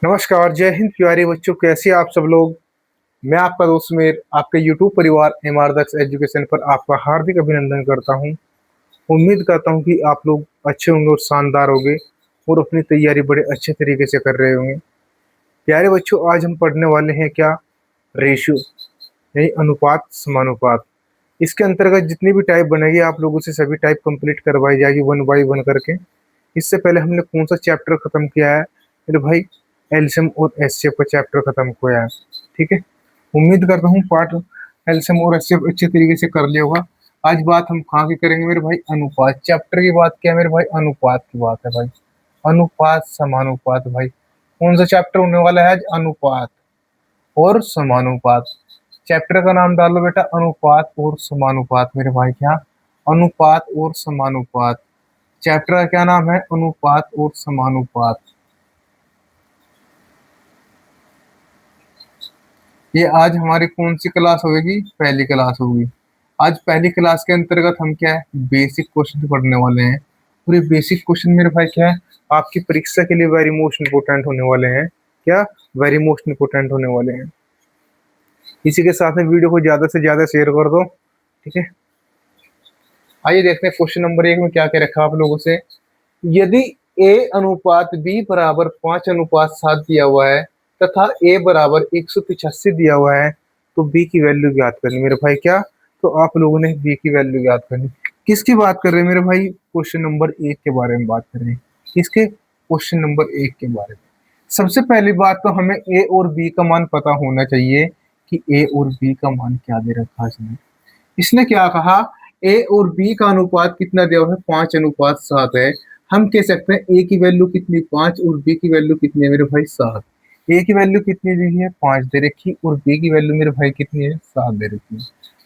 नमस्कार, जय हिंद प्यारे बच्चों। कैसे आप सब लोग। मैं आपका दोस्त सुमेर आपके यूट्यूब परिवार एमआरदक्स एजुकेशन पर आपका हार्दिक अभिनंदन करता हूं। उम्मीद करता हूं कि आप लोग अच्छे होंगे और शानदार होंगे और अपनी तैयारी बड़े अच्छे तरीके से कर रहे होंगे। प्यारे बच्चों, आज हम पढ़ने वाले हैं क्या, रेशियो यानी अनुपात समानुपात। इसके अंतर्गत जितनी भी टाइप बनेगी आप लोगों से सभी टाइप कंप्लीट करवाई जाएगी वन बाई वन करके। इससे पहले हमने कौन सा चैप्टर खत्म किया है मेरे भाई, एलसीएम और एचसीएफ का चैप्टर खत्म किया है। ठीक है, उम्मीद करता हूँ पार्ट एलसीएम और एचसीएफ अच्छे तरीके से कर लिया होगा। आज बात हम कहाँ की करेंगे मेरे भाई, अनुपात चैप्टर की बात। क्या है मेरे भाई, अनुपात की बात है भाई। अनुपात समानुपात भाई, कौन सा चैप्टर होने वाला है आज, अनुपात और समानुपात। चैप्टर का नाम डालो बेटा, अनुपात और समानुपात मेरे भाई। क्या, अनुपात और समानुपात। चैप्टर का क्या नाम है, अनुपात और समानुपात। ये आज हमारी कौन सी क्लास होगी, पहली क्लास होगी। आज पहली क्लास के अंतर्गत हम क्या है, बेसिक क्वेश्चन पढ़ने वाले हैं। और ये बेसिक क्वेश्चन मेरे भाई क्या है, आपकी परीक्षा के लिए वेरी मोस्ट इंपोर्टेंट होने वाले हैं। क्या, वेरी मोस्ट इंपोर्टेंट होने वाले हैं। इसी के साथ में वीडियो को ज्यादा से ज्यादा शेयर कर दो। ठीक है, आइए देखते हैं क्वेश्चन नंबर 1 में क्या क्या रखा आप लोगों से। यदि a अनुपात b बराबर 5:7 दिया हुआ है तथा a बराबर 185 दिया हुआ है तो b की वैल्यू ज्ञात करनी मेरे भाई। क्या, तो आप लोगों ने b की वैल्यू ज्ञात करनी। किसकी बात कर रहे हैं मेरे भाई, क्वेश्चन नंबर 1 के बारे में बात कर रहे हैं। किसके, क्वेश्चन नंबर 1 के बारे में। सबसे पहली बात तो हमें a और b का मान पता होना चाहिए कि a और b का मान क्या दे रखा है इसने। इसने क्या कहा, ए और बी का अनुपात कितना दिया हुआ है, 5:7 है। हम कह सकते हैं ए की वैल्यू कितनी, 5, और बी की वैल्यू कितनी है मेरे भाई, 7। ए की वैल्यू कितनी दी है, 5 दे रखी, और बी की वैल्यू मेरे भाई कितनी है, 7 दे रखी।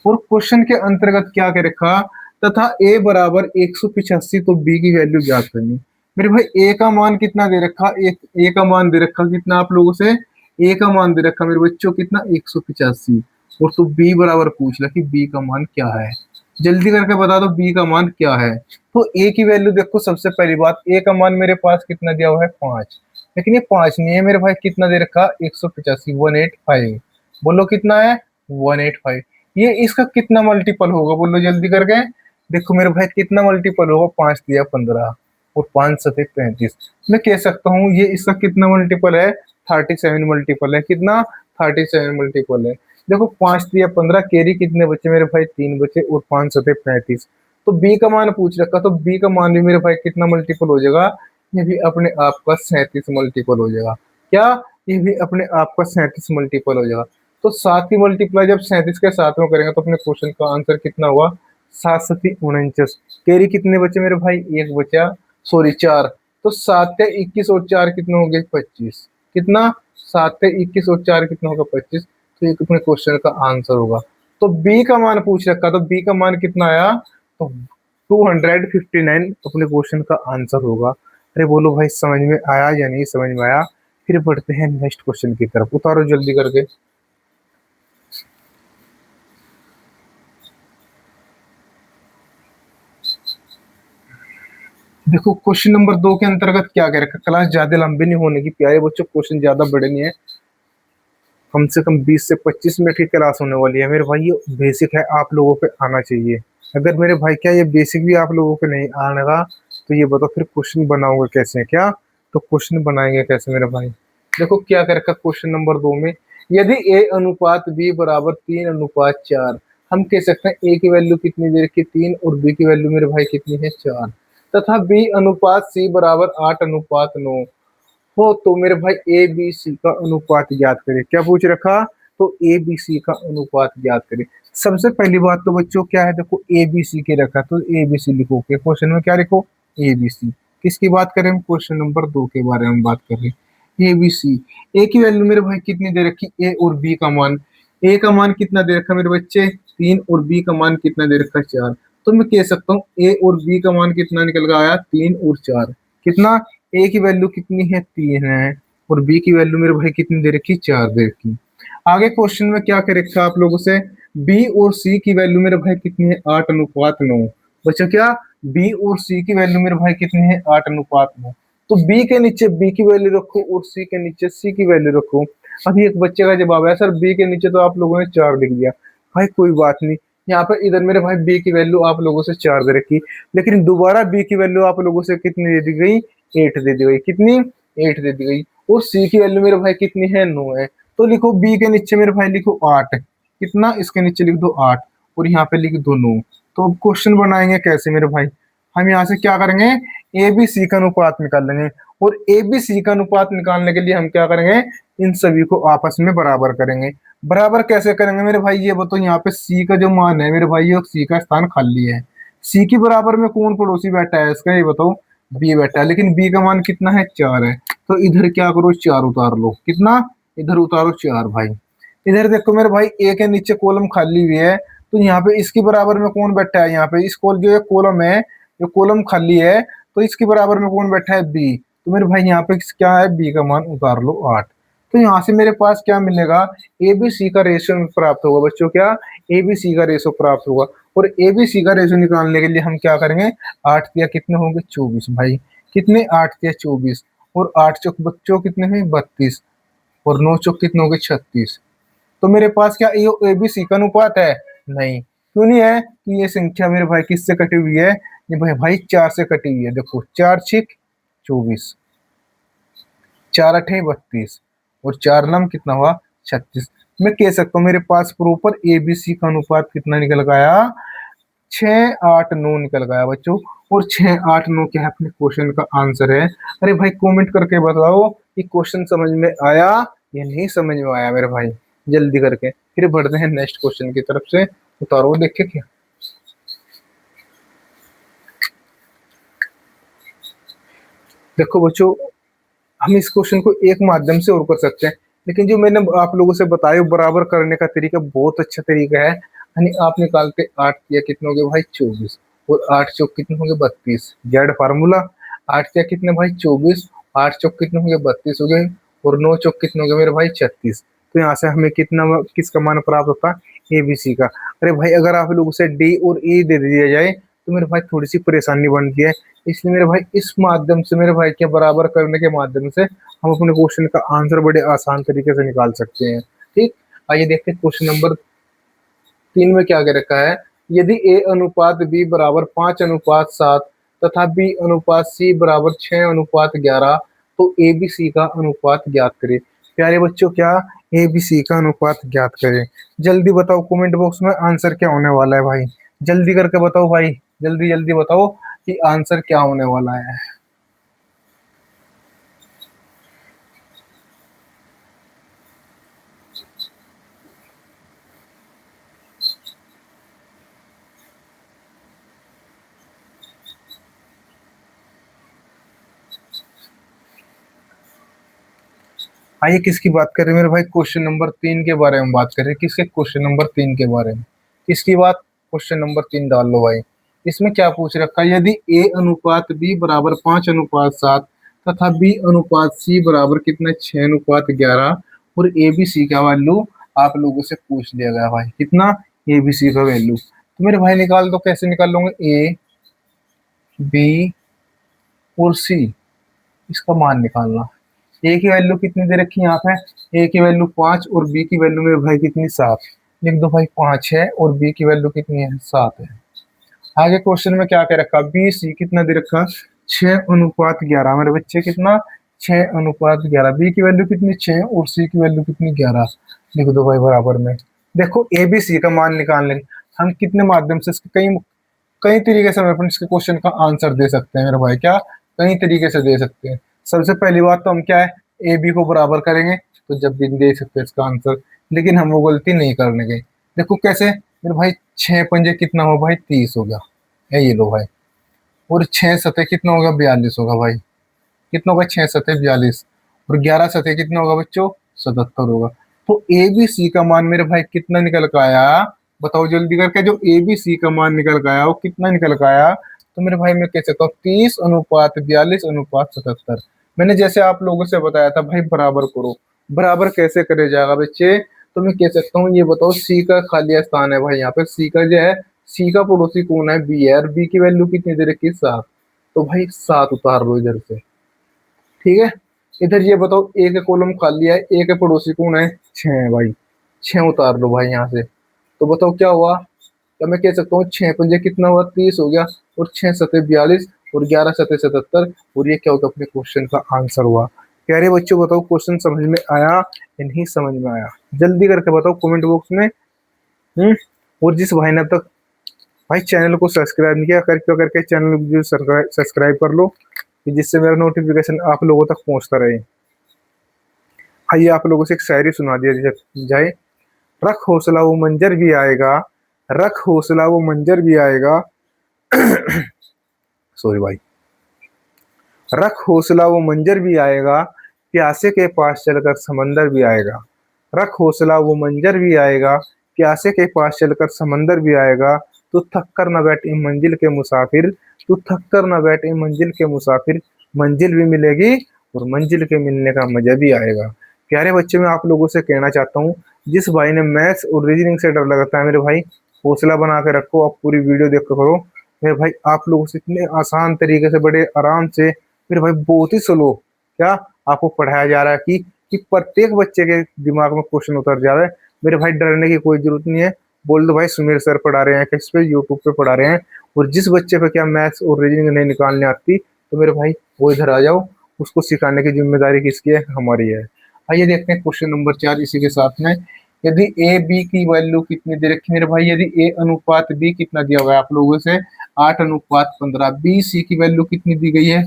और क्वेश्चन के अंतर्गत क्या कह रखा, तथा ए बराबर 185 तो बी की वैल्यू ज्ञात करनी। मेरे भाई ए का मान कितना दे रखा, एक ए का मान दे रखा कितना आप लोगों से, ए का मान दे रखा मेरे बच्चों कितना, 185। और तो बी बराबर पूछ ला कि बी का मान क्या है। जल्दी करके बता दो बी का मान क्या है। तो ए की वैल्यू देखो, सबसे पहली बात ए का मान मेरे पास कितना दिया हुआ है, 5। लेकिन ये 5 नहीं है मेरे भाई, कितना दे रखा, 185, 185। बोलो कितना है, 185। ये इसका कितना मल्टीपल होगा, बोलो जल्दी करके। देखो मेरे भाई कितना मल्टीपल होगा, 5 दिया 15 और 5 सते 35। मैं कह सकता हूँ ये इसका कितना मल्टीपल है, 37 मल्टीपल है। कितना, 37 मल्टीपल है। देखो 5 दिया 15, कैरी कितने बचे मेरे भाई, 3 बचे, और 5 सते 35। तो बी का मान पूछ रखा, तो बी का मान भी मेरे भाई कितना मल्टीपल हो जाएगा, ये भी अपने आप का 37 मल्टीपल हो जाएगा। क्या, ये भी अपने आप का 37 मल्टीपल हो जाएगा। तो 7 की मल्टीप्लाई जब 37 के साथ में करेंगे तो अपने क्वेश्चन का आंसर कितना हुआ, 7 सती 49। कैरी कितने बचे मेरे भाई, 1 बचा, सॉरी 4। तो 7 से 21 और 4 कितने हो गए, 25। कितना, 7 से 21 और 4 कितना होगा, 25। तो ये अपने क्वेश्चन का आंसर होगा। तो बी का मान पूछ रखा, तो बी का मान कितना आया, तो 259 अपने क्वेश्चन का आंसर होगा। अरे बोलो भाई, समझ में आया या नहीं समझ में आया। फिर बढ़ते हैं नेक्स्ट क्वेश्चन की तरफ, उतारो जल्दी करके। देखो क्वेश्चन नंबर 2 के अंतर्गत क्या कह रखा, क्लास ज्यादा लंबी नहीं होने की प्यारे बच्चों, क्वेश्चन ज्यादा बड़े नहीं है। कम से कम 20 से 25 मिनट की क्लास होने वाली है मेरे भाई। ये बेसिक है, आप लोगों पे आना चाहिए। अगर मेरे भाई क्या ये बेसिक भी आप लोगों पे नहीं आनेगा तो ये बताओ फिर क्वेश्चन बनाओगे कैसे। क्या, तो क्वेश्चन बनाएंगे कैसे मेरे भाई। देखो क्या कर रखा क्वेश्चन नंबर 2 में, यदि ए अनुपात बी बराबर 3:4, हम कह सकते हैं ए की वैल्यू कितनी दे रखी, 3, और बी की वैल्यू मेरे भाई कितनी है, 4। तथा बी अनुपात सी बराबर 8:9 हो तो मेरे भाई ए बी सी का अनुपात ज्ञात करें। क्या पूछ रखा, तो ए बी सी का अनुपात ज्ञात करें। सबसे पहली बात तो बच्चों क्या है, देखो ए बी सी के रखा, तो ए बी सी लिखो के क्वेश्चन में क्या लिखो, ए बी सी। किसकी बात करें हम, क्वेश्चन नंबर 2 के बारे में बात कर रहे हैं। ए बी सी, ए की वैल्यू मेरे भाई कितनी दे रखी, ए और बी का मान। ए का मान कितना दे रखा मेरे बच्चे, 3, और बी का मान कितना दे रखा, 4। तो मैं कह सकता हूँ ए और बी का मान कितना निकल कर आया, 3 और 4। कितना, ए की वैल्यू कितनी है, 3 है, और बी की वैल्यू मेरे भाई कितनी दे रखी, 4 दे रखी। आगे क्वेश्चन में क्या कर रखा आप लोगों से, बी और सी की वैल्यू मेरे भाई कितनी है, 8:9। बच्चा क्या, बी और सी की वैल्यू मेरे भाई कितनी है, 8:9। तो बी के नीचे बी की वैल्यू रखो और सी के नीचे सी की वैल्यू रखो। अभी एक बच्चे का जवाब है सर बी के नीचे तो आप लोगों ने 4 लिख दिया। भाई कोई बात नहीं, यहाँ पे इधर मेरे भाई बी की वैल्यू आप लोगों से 4 दे रखी, लेकिन दोबारा बी की वैल्यू आप लोगों से कितनी दे दी गई, 8 दे दी गई। कितनी, 8 दे दी गई। और सी की वैल्यू मेरे भाई कितनी है, 9 है। तो लिखो बी के नीचे मेरे भाई लिखो 8, कितना, इसके नीचे लिख दो 8 और यहाँ पे लिख दो 9। तो अब क्वेश्चन बनाएंगे कैसे मेरे भाई, हम यहाँ से क्या करेंगे, ए बी सी का अनुपात निकाल लेंगे। और ए बी सी का अनुपात निकालने के लिए हम क्या करेंगे, इन सभी को आपस में बराबर करेंगे। बराबर कैसे करेंगे मेरे भाई, ये बताओ। यहाँ पे सी का जो मान है मेरे भाई, ये सी का स्थान खाली है। सी के बराबर में कौन पड़ोसी बैठा है इसका, ये बताओ। बी बैठा है, लेकिन बी का मान कितना है, 4 है। तो इधर क्या करो, 4 उतार लो। कितना, इधर उतारो 4 भाई। इधर देखो मेरे भाई, ए के नीचे कॉलम खाली हुई है, तो यहाँ पे इसके बराबर में कौन बैठा है, यहाँ पे इस कॉल जो कॉलम है, जो कॉलम खाली है, तो इसके बराबर में कौन बैठा है, बी। तो मेरे भाई यहाँ पे क्या है, बी का मान उतार लो 8। तो यहाँ से मेरे पास क्या मिलेगा, ए बी सी का रेशियो प्राप्त होगा बच्चों। क्या, ए बी सी का रेशियो प्राप्त होगा। और ए बी सी का रेशियो निकालने के लिए हम क्या करेंगे, 8 या कितने होंगे, 24 भाई। कितने, 8 या 24। और 8 चौक बच्चों कितने हैं, 32। और 9 चौक कितने हो गए, 36। तो मेरे पास क्या ये एबीसी का अनुपात है, नहीं। क्यों नहीं है, कि ये संख्या मेरे भाई किससे कटी हुई है, ये भाई 4 से कटी हुई है। देखो 4 छिक 24, 4 अठे 32 और 4 नम कितना हुआ, 36। मैं कह सकता हूँ मेरे पास प्रॉपर एबीसी का अनुपात कितना निकल गया, 6, 8, 9 निकल गया बच्चों। और 6, 8, 9 क्या है, अपने क्वेश्चन का आंसर है। अरे भाई कमेंट करके बताओ कि क्वेश्चन समझ में आया या नहीं समझ में आया मेरे भाई, जल्दी करके। फिर बढ़ते हैं नेक्स्ट क्वेश्चन की तरफ से। उतारो देखे क्या, देखो बच्चों, हम इस क्वेश्चन को एक माध्यम से और कर सकते हैं, लेकिन जो मैंने आप लोगों से बताया बराबर करने का तरीका बहुत अच्छा तरीका है। यानी आप निकालते 8 या कितने हो गए भाई, 24। और 8 चौक कितने होंगे, 32। जेड फार्मूला, 8 या कितने भाई, 24। 8 चौक कितने होंगे, 32 हो गए। और 9 चौक कितने हो गए मेरे भाई, 36। तो यहाँ से हमें कितना, किसका मान प्राप्त होता है, एबीसी का। अरे भाई अगर आप लोगों से डी और ई दे दिया जाए तो मेरे भाई थोड़ी सी परेशानी बनती है। इसलिए मेरे भाई इस माध्यम से मेरे भाई के बराबर करने के माध्यम से हम अपने क्वेश्चन का आंसर बड़े आसान तरीके से निकाल सकते हैं। ठीक, आइए देखते हैं क्वेश्चन नंबर 3 में क्या कह रखा है। यदि ए अनुपात बी बराबर 5:7 तथा बी अनुपात सी बराबर 6:11, तो ए बी सी का अनुपात ज्ञात करें। प्यारे बच्चों, क्या, ए बी सी का अनुपात ज्ञात करें। जल्दी बताओ कमेंट बॉक्स में आंसर क्या होने वाला है भाई, जल्दी करके बताओ भाई, जल्दी जल्दी बताओ कि आंसर क्या होने वाला है। आइए किसकी बात कर रहे हैं मेरे भाई, क्वेश्चन नंबर 3 के बारे में बात कर रहे हैं। किसके, क्वेश्चन नंबर 3 के बारे में। किसकी बात, क्वेश्चन नंबर 3 डाल लो भाई। इसमें क्या पूछ रखा है, यदि ए अनुपात बी बराबर 5:7 तथा बी अनुपात सी बराबर कितना, 6:11, और ए बी सी का वैल्यू आप लोगों से पूछ लिया गया भाई, कितना, ए बी सी का वैल्यू। तो मेरे भाई निकाल दो, कैसे निकाल लोगे, ए बी और सी, इसका मान निकालना। ए की वैल्यू कितनी दे रखी है यहाँ पे, ए की वैल्यू 5 और बी की वैल्यू मेरे भाई कितनी, 7। लिख दो भाई, 5 है और बी की वैल्यू कितनी है, 7 है। आगे क्वेश्चन में क्या कह रखा, बी सी कितना दे रखा, 6:11 मेरे बच्चे, कितना, 6:11। बी की वैल्यू कितनी, 6 और सी की वैल्यू कितनी, 11। लिख दो भाई बराबर में। देखो ए बी सी का मान निकालने हम कितने माध्यम से, इसके कई कई तरीके से हम अपन इसके क्वेश्चन का आंसर दे सकते हैं मेरे भाई। क्या, कई तरीके से दे सकते हैं। सबसे पहली बात तो हम क्या है, ए बी को बराबर करेंगे तो जब भी दे सकते हैं इसका आंसर, लेकिन हम वो गलती नहीं करने गए। देखो कैसे मेरे भाई, 6 पंजे कितना हो भाई, 30 हो गया, ये लो भाई। और 6 सतह कितना होगा, 42 होगा भाई। कितना होगा, 6 सतह 42। और 11 सतह कितना होगा बच्चों, 77 होगा। तो ए बी सी का मान मेरे भाई कितना निकल के आया, बताओ जल्दी करके। जो ए बी सी का मान निकल के आया वो कितना निकल के आया, तो मेरे भाई मैं कह सकता हूँ 30:42:77। मैंने जैसे आप लोगों से बताया था भाई, बराबर करो। बराबर कैसे करे जाएगा बच्चे, तो मैं कह सकता हूँ, ये बताओ सी का खाली स्थान है भाई, यहाँ पे सी का जो है, सी का पड़ोसी कौन है, बी है। और बी की वैल्यू कितनी दे रखी है, 7। तो भाई 7 उतार लो इधर से। ठीक है। इधर ये बताओ ए का कॉलम खाली है, ए के पड़ोसी कौन है, 6 है भाई। 6 उतार लो भाई यहाँ से। तो बताओ क्या हुआ, क्या मैं कह सकता हूँ 6 पंजे कितना हुआ, 30 हो गया। और 6 सतह 42 और 11 सतह 77। और ये क्या होगा, अपने क्वेश्चन का आंसर हुआ। प्यारे बच्चों बताओ क्वेश्चन समझ में आया या नहीं समझ में आया, जल्दी करके बताओ कमेंट बॉक्स में। हम्म। और जिस भाई ने अब तक भाई चैनल को सब्सक्राइब नहीं किया, करके करके चैनल को सब्सक्राइब कर लो, कि जिससे मेरा नोटिफिकेशन आप लोगों तक पहुंचता रहे। आइए आप लोगों से एक शायरी सुना दिया जाए। रख हौसला वो मंजर भी आएगा, रख हौसला वो मंजर भी आएगा। सॉरी भाई। रख हौसला वो मंजर भी आएगा, प्यासे के पास चलकर समंदर भी आएगा। रख हौसला वो मंजर भी आएगा, प्यासे के पास चलकर समंदर भी आएगा। तू थक कर न बैठ मंजिल के मुसाफिर, तू थक कर न बैठ मंजिल के मुसाफिर। मंजिल भी मिलेगी और मंजिल के मिलने का मजा भी आएगा। प्यारे बच्चे मैं आप लोगों से कहना चाहता हूँ, जिस भाई ने मैथ्स और रीजनिंग से डर लगता है मेरे भाई, हौसला बना के रखो, आप पूरी वीडियो देख करो। मेरे भाई आप लोगों से इतने आसान तरीके से, बड़े आराम से, मेरे भाई बहुत ही स्लो क्या आपको पढ़ाया जा रहा है कि प्रत्येक बच्चे के दिमाग में क्वेश्चन उतर जा रहा है। मेरे भाई डरने की कोई जरूरत नहीं है। बोल दो भाई सुमेर सर पढ़ा रहे हैं, किस पे, यूट्यूब पे पढ़ा रहे हैं। और जिस बच्चे पे क्या मैथ्स और रीजनिंग नहीं निकालने आती, तो मेरे भाई वो इधर आ जाओ, उसको सिखाने की जिम्मेदारी किसकी है, हमारी है। आइए देखते हैं क्वेश्चन नंबर 4 इसी के साथ में। यदि ए बी की वैल्यू कितनी दे रखी मेरे भाई, यदि ए अनुपात बी कितना दिया हुआ है आप लोगों से, 8:15। बी सी की वैल्यू कितनी दी गई है,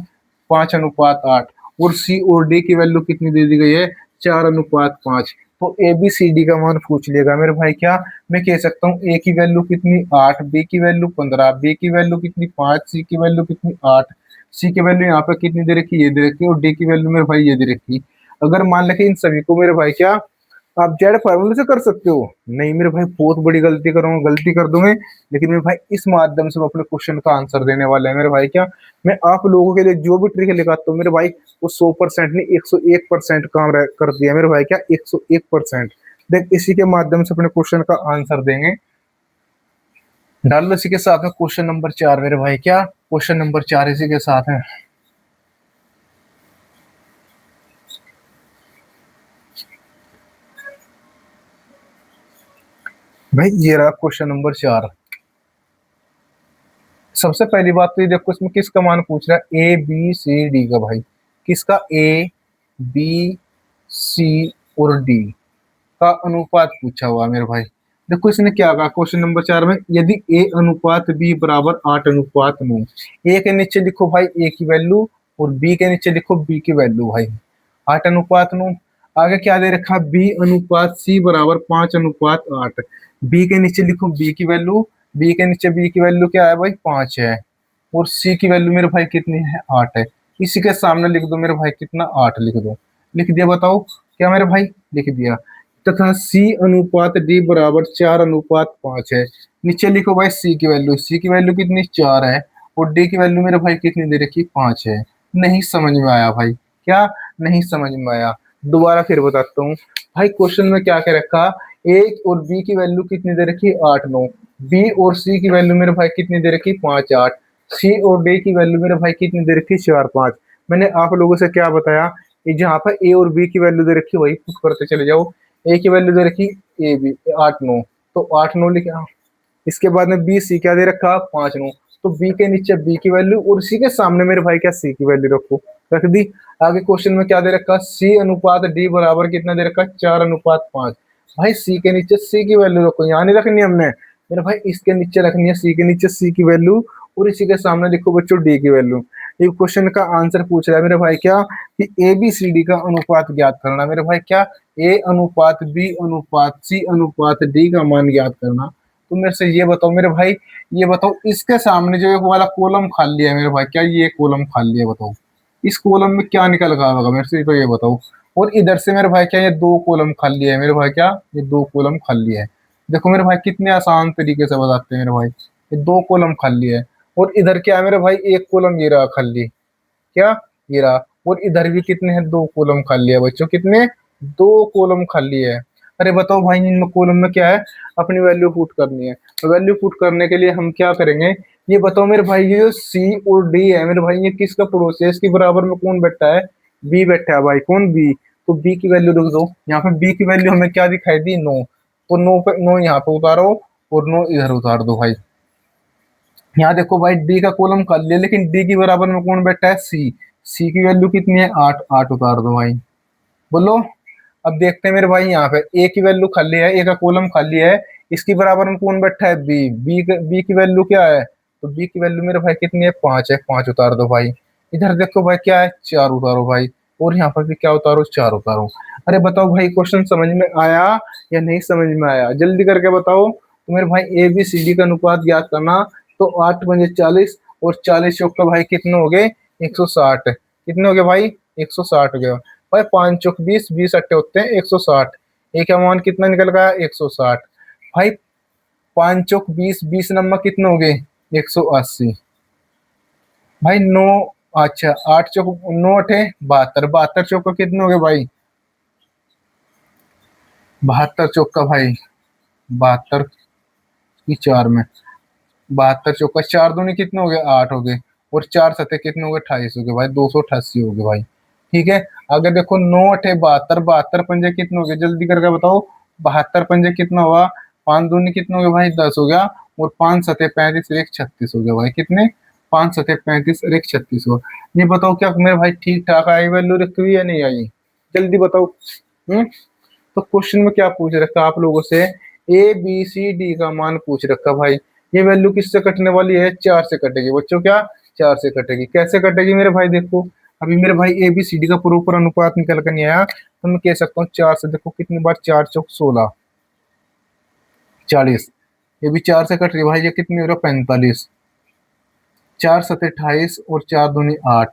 5:8। और सी और डी की वैल्यू कितनी दे दी गई है, 4:5। तो ए बी सी डी का मान पूछ लेगा मेरे भाई। क्या मैं कह सकता हूँ ए की वैल्यू कितनी 8, बी की वैल्यू 15, बी की वैल्यू कितनी 5, सी की वैल्यू कितनी 8। सी की वैल्यू यहाँ पे कितनी दे रखी, ये दे रखी, और डी की वैल्यू मेरे भाई ये दे रखी। अगर मान लें कि इन सभी को मेरे भाई क्या आप जेड फार्मूले से कर सकते हो, नहीं मेरे भाई बहुत बड़ी गलती करूंगा, गलती कर दूंगे। लेकिन मेरे भाई इस माध्यम से हम अपने क्वेश्चन का आंसर देने वाले हैं मेरे भाई। क्या मैं आप लोगों के लिए जो भी ट्रिक लिखाता हूँ मेरे भाई, वो 100% नहीं 101% काम कर दिया मेरे भाई। क्या 101%। देख इसी के माध्यम से अपने क्वेश्चन का आंसर देंगे। डाल लो इसी के साथ में क्वेश्चन नंबर 4 मेरे भाई। क्या क्वेश्चन नंबर 4 इसी के साथ है भाई। ये रहा क्वेश्चन नंबर 4। सबसे पहली बात तो ये देखो, इसमें किसका मान पूछ रहा है, ए बी सी डी का भाई। किसका, ए बी सी और डी का अनुपात पूछा हुआ मेरे भाई। देखो इसने क्या कहा क्वेश्चन नंबर 4 में, यदि ए अनुपात बी बराबर 8:9। ए के नीचे लिखो भाई ए की वैल्यू, और बी के नीचे लिखो बी की वैल्यू भाई। 8:9। आगे क्या दे रखा, बी अनुपात सी बराबर 5:8। बी के नीचे लिखो बी की वैल्यू, बी के नीचे बी की वैल्यू क्या है भाई, 5 है। और सी की वैल्यू मेरे भाई कितनी है, 8 है। इसी के सामने लिख दो मेरे भाई कितना, 8 लिख दो। लिख दिया, बताओ क्या मेरे भाई, लिख दिया। तथा सी अनुपात डी बराबर 4:5 है। नीचे लिखो भाई सी की वैल्यू, सी की वैल्यू कितनी, 4 है। और डी की वैल्यू मेरे भाई कितनी दे रखी, 5 है। नहीं समझ में आया भाई, क्या नहीं समझ में आया। दोबारा फिर बताता हूँ भाई, क्वेश्चन में क्या क्या रखा, ए और बी की वैल्यू कितनी दे रखी, 8-9। बी और सी की वैल्यू मेरे भाई कितनी दे रखी, 5-8। सी और डी की वैल्यू मेरे भाई कितनी दे रखी, 4-5। मैंने आप लोगों से क्या बताया, जहाँ पर ए और बी की वैल्यू दे रखी वही पुट करते चले जाओ। ए की वैल्यू दे रखी, ए बी 8-9, तो 8-9 लिखा। इसके बाद में बी सी क्या दे रखा, 5-9। तो बी के नीचे बी की वैल्यू, और सी के सामने मेरे भाई क्या, सी की वैल्यू रखो, रख दी। आगे क्वेश्चन में क्या दे रखा, सी अनुपात डी बराबर कितना दे रखा, 4:5। भाई सी के नीचे सी की वैल्यू रखो, यहाँ नहीं रखनी हमने मेरे भाई, इसके नीचे रखनी है सी के नीचे सी की वैल्यू, और इसी के सामने लिखो बच्चों डी की वैल्यू। ये क्वेश्चन का आंसर पूछ रहा है मेरे भाई क्या, कि ए बी सी डी का अनुपात ज्ञात करना मेरे भाई। क्या ए अनुपात बी अनुपात सी अनुपात डी का मान ज्ञात करना। तो मेरे से ये बताओ मेरे भाई, ये बताओ इसके सामने जो एक वाला कॉलम खाली है मेरे भाई, क्या ये कॉलम खाली है, बताओ इस कॉलम में क्या निकल गया होगा मेरे से, तो ये बताओ। और इधर से मेरे भाई क्या ये 2 कॉलम खाली है मेरे भाई, क्या ये 2 कॉलम खाली है। देखो मेरे भाई कितने आसान तरीके से बताते हैं मेरे भाई, ये 2 कॉलम खाली है। और इधर क्या है मेरे भाई, एक कॉलम ये रहा खाली, क्या ये रहा। और इधर भी कितने हैं, 2 कॉलम खाली है बच्चों, कितने, 2 कॉलम खाली है। अरे बताओ भाई इन कॉलम में क्या है, अपनी वैल्यू पुट करनी है। तो वैल्यू पुट करने के लिए हम क्या करेंगे, ये बताओ मेरे भाई, ये जो सी और डी है मेरे भाई, ये किसका पड़ोसी है, इसके बराबर में कौन बैठा है, बी बैठा है भाई, कौन बी, तो बी की वैल्यू रख दो यहाँ पे। बी की वैल्यू हमें क्या दिखाई दी, 9, तो 9 पे 9 यहाँ पे उतारो और 9 इधर उतार दो भाई। यहाँ देखो भाई डी का कॉलम कर लिया, लेकिन डी की बराबर में कौन बैठा है, सी। सी की वैल्यू कितनी है, 8, 8 उतार दो भाई। बोलो। अब देखते हैं मेरे भाई, यहाँ पे ए की वैल्यू खाली है, ए का कॉलम खाली है, इसकी बराबर में कौन बैठा है, बी। बी की वैल्यू क्या है, तो बी की वैल्यू मेरे भाई कितनी है, 5 है, 5 उतार दो भाई। इधर देखो भाई क्या है, 4 उतारो भाई। और यहाँ पर भी क्या उतारो, 4 उतारो। अरे बताओ भाई क्वेश्चन समझ में आया या नहीं समझ में आया, जल्दी करके बताओ। तो मेरे भाई ए बी सी डी का अनुपात ज्ञात करना, तो 8 पंजे 40 और 40 चौक का भाई कितने हो गए, 160। कितने हो गए भाई, 160 हो गया भाई। 5 चौक 20, 20 अट्टे होते हैं 160। एक का मान कितना निकल गया, 160 भाई। 5 चौक 20, 20 नंबर कितने हो गए, 180 भाई। 9, अच्छा 8 चौक 9 अठे 72, 72 चौक का कितने हो गए भाई, 72 चौक का भाई, 72 की 4 में, 72 चौका 4 दूनी कितने हो गए, 8 हो गए। और 4 सतह कितने हो गए, 28 हो गए भाई, 288 हो गए भाई। ठीक है। अगर देखो 9 अठे 72, 72 पंजे कितने हो गए, जल्दी करके बताओ। 72 पंजे कितना हुआ, 5 दूनी कितने हो गए भाई, 10 हो गया। और 5 सतह 35 और 1 36 हो गया भाई, कितने, 5 सतह 35 और 1 36 हो। ये बताओ क्या मेरे भाई ठीक ठाक आई वैल्यू रखी हुई या नहीं आई, जल्दी बताओ। हम्म। तो क्वेश्चन में क्या पूछ रखा आप लोगों से, ए बी सी डी का मान पूछ रखा भाई। ये वैल्यू किससे कटने वाली है, 4 से कटेगी बच्चों, क्या 4 से कटेगी। कैसे कटेगी मेरे भाई, देखो अभी मेरे भाई ए बी सी डी का प्रॉपर अनुपात निकल कर नहीं आया, तो मैं कह सकता हूँ 4 से, देखो कितनी बार, 4 चौक 16, 40। ये भी 4 से कट रही है भाई, ये कितनी हो रहा, 45। 4 सत 28 और 4 दूनी 8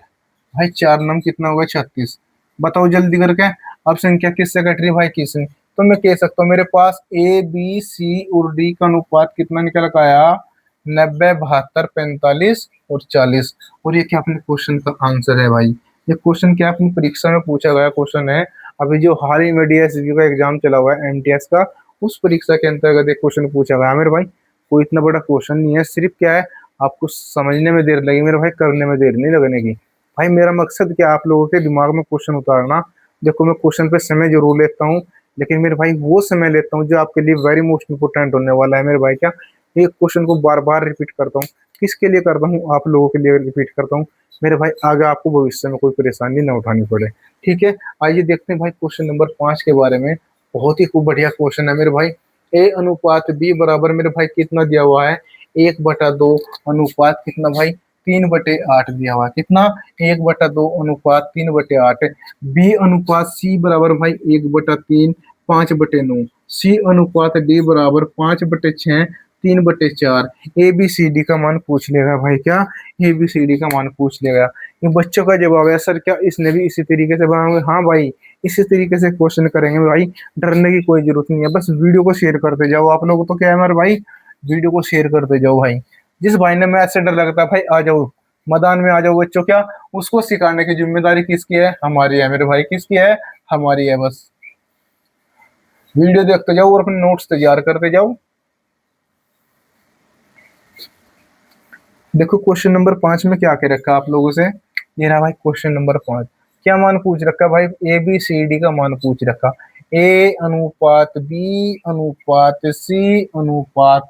भाई, 4 नम कितना होगा, 36। बताओ जल्दी करके। अब संख्या किससे कट रही है भाई, किससे, तो मैं कह सकता हूँ मेरे पास ए बी सी और डी का अनुपात कितना निकल कर आया, 90, 72, 45 और 40। और ये क्या अपने क्वेश्चन का आंसर है भाई। ये क्वेश्चन क्या अपनी परीक्षा में पूछा गया क्वेश्चन है। अभी जो हाल ही में डीएसपी का एग्जाम चला हुआ है, एमटीएस का, उस परीक्षा के अंतर्गत एक क्वेश्चन पूछा गया मेरे भाई। कोई इतना बड़ा क्वेश्चन नहीं है, सिर्फ क्या है, आपको समझने में देर लगी मेरे भाई, करने में देर नहीं लगने की। भाई मेरा मकसद क्या, आप लोगों के दिमाग में क्वेश्चन उतारना। देखो मैं क्वेश्चन पे समय जरूर लेता हूँ, लेकिन मेरे भाई वो समय लेता हूँ जो आपके लिए वेरी मोस्ट इंपोर्टेंट होने वाला है मेरे भाई। क्या एक क्वेश्चन को बार बार रिपीट करता हूँ, किसके लिए करता हूँ, आप लोगों के लिए रिपीट करता हूँ मेरे भाई, आगे आपको भविष्य में कोई परेशानी ना उठानी पड़े। ठीक है। आइए देखते हैं भाई क्वेश्चन नंबर 5 के बारे में। बहुत ही खूब बढ़िया क्वेश्चन है मेरे भाई। ए अनुपात बी बराबर मेरे भाई कितना दिया हुआ है, 1/2 अनुपात कितना भाई, 3/8 दिया हुआ है। कितना, 1/2 अनुपात 3/8। बी अनुपात सी बराबर भाई 1/3, 5/9। सी अनुपात डी बराबर 5/6, 3/4। ए बी सी डी का मान पूछ लेगा भाई, क्या ए बी सी डी का मान पूछ लेगा। ये बच्चों का जवाब है सर, क्या इसने भी इसी तरीके से बनाओगे, हाँ भाई इसी तरीके से क्वेश्चन करेंगे भाई। डरने की कोई जरूरत नहीं है, बस वीडियो को शेयर करते जाओ। आप लोग तो क्या है मेरे भाई, वीडियो को शेयर करते जाओ भाई। जिस भाई ने मैथ से डर लगता है भाई, आ जाओ मैदान में, आ जाओ बच्चों। क्या उसको सिखाने की जिम्मेदारी किसकी है, हमारी है मेरे भाई, किसकी है, हमारी है। बस वीडियो देखते जाओ और अपने नोट्स तैयार करते जाओ। देखो क्वेश्चन नंबर 5 में क्या कह रखा आप लोगों से, ये रहा भाई क्वेश्चन नंबर 5। क्या मान पूछ रखा भाई, ए बी सी डी का मान पूछ रखा। ए अनुपात बी अनुपात सी अनुपात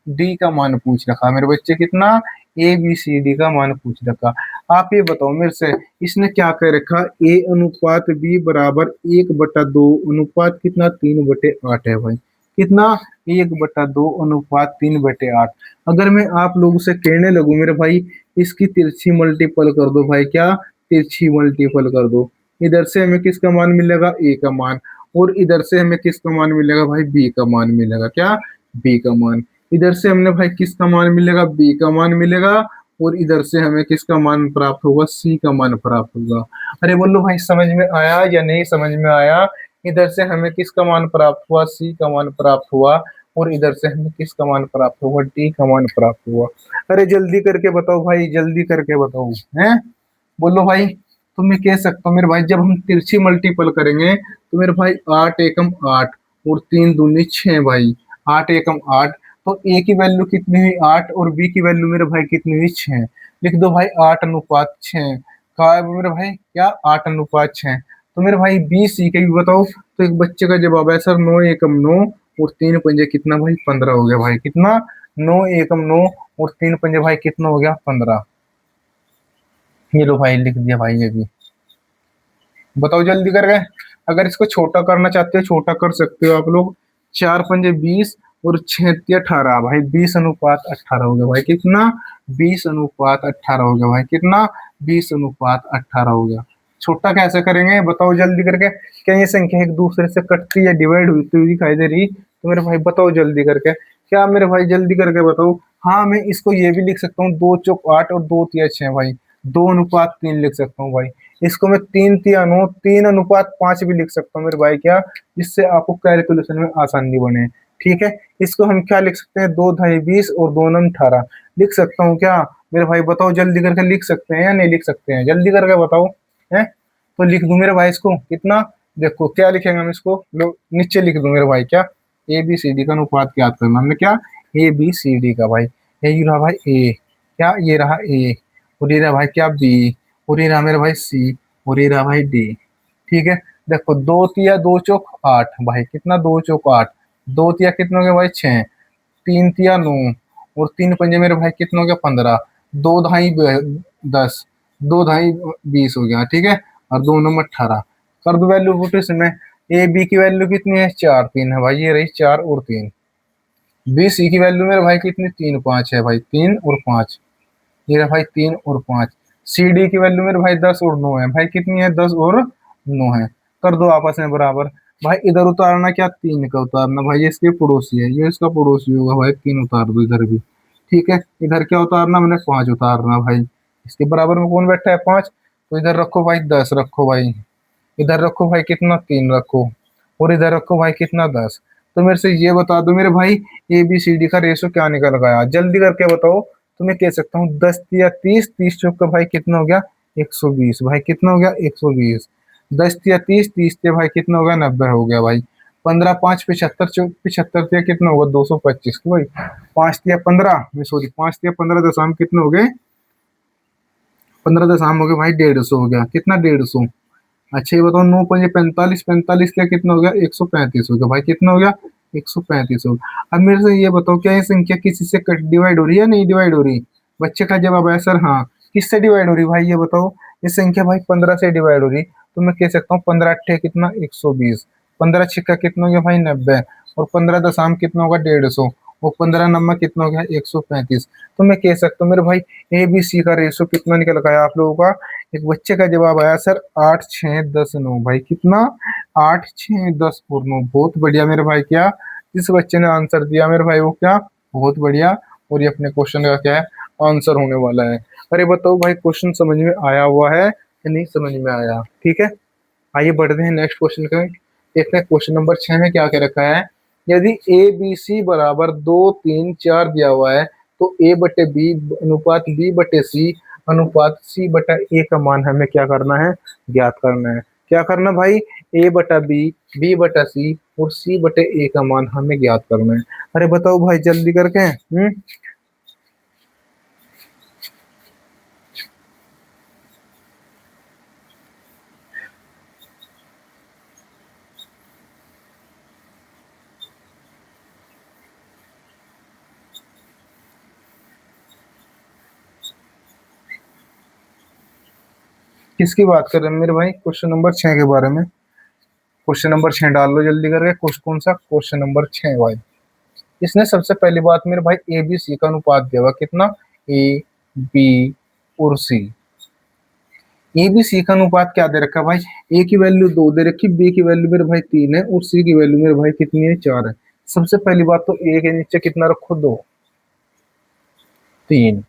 डी का मान पूछ रखा मेरे बच्चे, कितना, ए बी सी डी का मान पूछ रखा। आप ये बताओ मेरे से, इसने क्या कह रखा, ए अनुपात बी बराबर 1/2 अनुपात कितना, 3/8 है भाई। कितना, 1/2 अनुपात 3/8। अगर मैं आप लोगों से कहने लगूं मेरे भाई, इसकी तिरछी मल्टीपल कर दो भाई, क्या तिरछी मल्टीपल कर दो। इधर से हमें किसका मान मिलेगा, ए का मान, और इधर से हमें किसका मान मिलेगा भाई, बी का मान मिलेगा, क्या बी का मान। इधर से हमने भाई किसका मान मिलेगा, बी का मान मिलेगा, और इधर से हमें किसका मान प्राप्त होगा, सी का मान प्राप्त होगा। अरे बोलो भाई समझ में आया या नहीं समझ में आया। इधर से हमें किसका मान प्राप्त हुआ, सी का मान प्राप्त हुआ, और इधर से हमें किसका मान प्राप्त हुआ, डी का मान प्राप्त हुआ। अरे जल्दी करके बताओ भाई, जल्दी करके बताओ, हैं बोलो भाई। तो मैं कह सकता हूँ मेरे भाई, जब हम तिरछी मल्टीपल करेंगे तो मेरे भाई 8 एकम 8 और 3 दूनी 6 भाई, 8 एकम 8। तो ए की वैल्यू कितनी हुई, 8, और बी की वैल्यू मेरे भाई कितनी हुई, 6। लिख दो भाई 8 अनुपात 6। कहा है वो मेरे भाई क्या 8:6। तो मेरे भाई बी सी के भी बताओ। तो एक बच्चे का जवाब है सर 9 एकम 9 और 3 पंजे कितना भाई 15 हो गया भाई कितना 9 एकम 9 और 3 पंजे भाई कितना हो गया 15। ये लो भाई लिख दिया भाई ये भी। बताओ जल्दी कर गए। अगर इसको छोटा करना चाहते हो छोटा कर सकते हो आप लोग। 4 पंजे 20 और 6 × 18 भाई 20:18 हो गया भाई कितना 20:18 हो गया भाई कितना 20:18 हो गया। छोटा कैसे करेंगे बताओ जल्दी करके। क्या ये संख्या एक दूसरे से कटती या डिवाइड होती हुई दिखाई दे रही। तो मेरे भाई बताओ जल्दी करके। क्या मेरे भाई जल्दी करके बताओ। हाँ मैं इसको ये भी लिख सकता हूँ 2 × 8 और 2 × 6 भाई 2:3 लिख सकता हूँ भाई। इसको मैं 3 × 9 3:5 भी लिख सकता हूँ मेरे भाई क्या। जिससे आपको कैलकुलेशन में आसानी बने। ठीक है। इसको हम क्या लिख सकते हैं 2 × 2 = 20 और 2 × 9 = 18 लिख सकता हूँ क्या। मेरे भाई बताओ जल्दी करके लिख सकते हैं या नहीं लिख सकते हैं जल्दी करके बताओ। है तो लिख दूं मेरे भाई इसको कितना। देखो क्या लिखेंगे हम इसको लो नीचे लिख दूं मेरे भाई क्या ए बी सी डी का अनुपात याद करना हमने क्या ए बी सी डी का भाई। ये रहा भाई ए क्या ये रहा ए और ये रहा भाई क्या बी और ये रहा मेरे भाई सी और ये रहा भाई डी। ठीक है। देखो 2 × 2 = 8 भाई कितना 2 × 8 2 × कितना हो गया भाई 6 3 × 9 और 3 पंजे मेरे भाई कितना हो गया 15 2 ढाई 10 2 ढाई 20 हो गया। ठीक है। और 2 × 9 = 18 कर दो वैल्यू पुट इसमें। ए बी की वैल्यू कितनी है 4 3 है भाई ये रही 4 और 3। बी सी की वैल्यू मेरे भाई कितनी 3 5 है भाई 3 और 5 ये रहा भाई 3 और 5। सी डी की वैल्यू मेरे भाई 10 और 9 है भाई कितनी है 10 और 9 है। कर दो आपस में बराबर। भाई इधर उतारना क्या 3 का उतारना भाई ये इसके पड़ोसी है ये इसका पड़ोसी होगा भाई 3 उतार दो इधर भी। ठीक है। इधर क्या उतारना मैंने 5 उतारना भाई। इसके बराबर में कौन बैठा है 5। तो इधर रखो भाई 10 रखो भाई। इधर रखो भाई कितना 3 रखो और इधर रखो भाई कितना 10। तो मेरे से ये बता दो मेरे भाई ए बी सी डी का रेशो क्या निकल गया जल्दी करके बताओ। तो मैं कह सकता हूँ 10 × 30 30 का भाई कितना हो गया 120 भाई कितना हो गया 120। 10 × 30 30 भाई कितना हो गया 90 हो गया भाई। 15 × 5 = 75 75 कितना होगा 225 भाई। 5 × 15 मैं सॉरी 5 × 15 दशम कितने हो गए 15 दशम हो गए भाई 150 हो गया कितना 150। अच्छा ये बताओ 9 × 5 = 45 45 क्या कितना हो गया 135 हो गया भाई कितना हो गया 135 हो गया। अब मेरे से ये बताओ क्या ये संख्या किसी से कट डिवाइड हो रही है या नहीं डिवाइड हो रही। बच्चे का जवाब है सर हाँ। किससे डिवाइड हो रही भाई ये बताओ। ये संख्या भाई 15 से डिवाइड हो रही। तो मैं कह सकता हूँ 15 × 8 कितना 120 15 × 6 कितना हो गया भाई 90 और 15 दशम कितना होगा 150 और 15 कितना हो गया 135। तो मैं कह सकता हूँ मेरे भाई ए बी सी का रेशो कितना निकल गया आप लोगों का। एक बच्चे का जवाब आया सर 8 6 10 9 भाई कितना 8 6 10 और 9 बहुत बढ़िया मेरे भाई क्या। जिस बच्चे ने आंसर दिया मेरे भाई वो क्या बहुत बढ़िया। और ये अपने क्वेश्चन का क्या है आंसर होने वाला है। अरे बताओ भाई क्वेश्चन समझ में आया हुआ है या नहीं समझ में आया। ठीक है। आइए बढ़ते हैं नेक्स्ट क्वेश्चन का। देखते हैं क्वेश्चन नंबर 6 में क्या क्या रखा है। यदि ए बी सी बराबर 2 3 4 दिया हुआ है तो ए बटे बी अनुपात बी बटे सी अनुपात सी बटा ए का मान हमें क्या करना है ज्ञात करना है। क्या करना भाई ए बटा बी बटा सी और सी बटे ए का मान हमें ज्ञात करना है। अरे बताओ भाई जल्दी करके। किसकी बात कर रहे हैं मेरे भाई क्वेश्चन नंबर 6 के बारे में। क्वेश्चन नंबर 6 डाल लो जल्दी करके। कौन सा क्वेश्चन नंबर 6 भाई। इसने सबसे पहली बात मेरे भाई ए बी सी का अनुपात दिया हुआ कितना ए बी और सी। ए बी सी का अनुपात क्या दे रखा है भाई। ए की वैल्यू 2 दे रखी बी की वैल्यू मेरे भाई 3 है और सी की वैल्यू मेरे भाई कितनी है 4 है। सबसे पहली बात तो ए के नीचे कितना रखो 2 3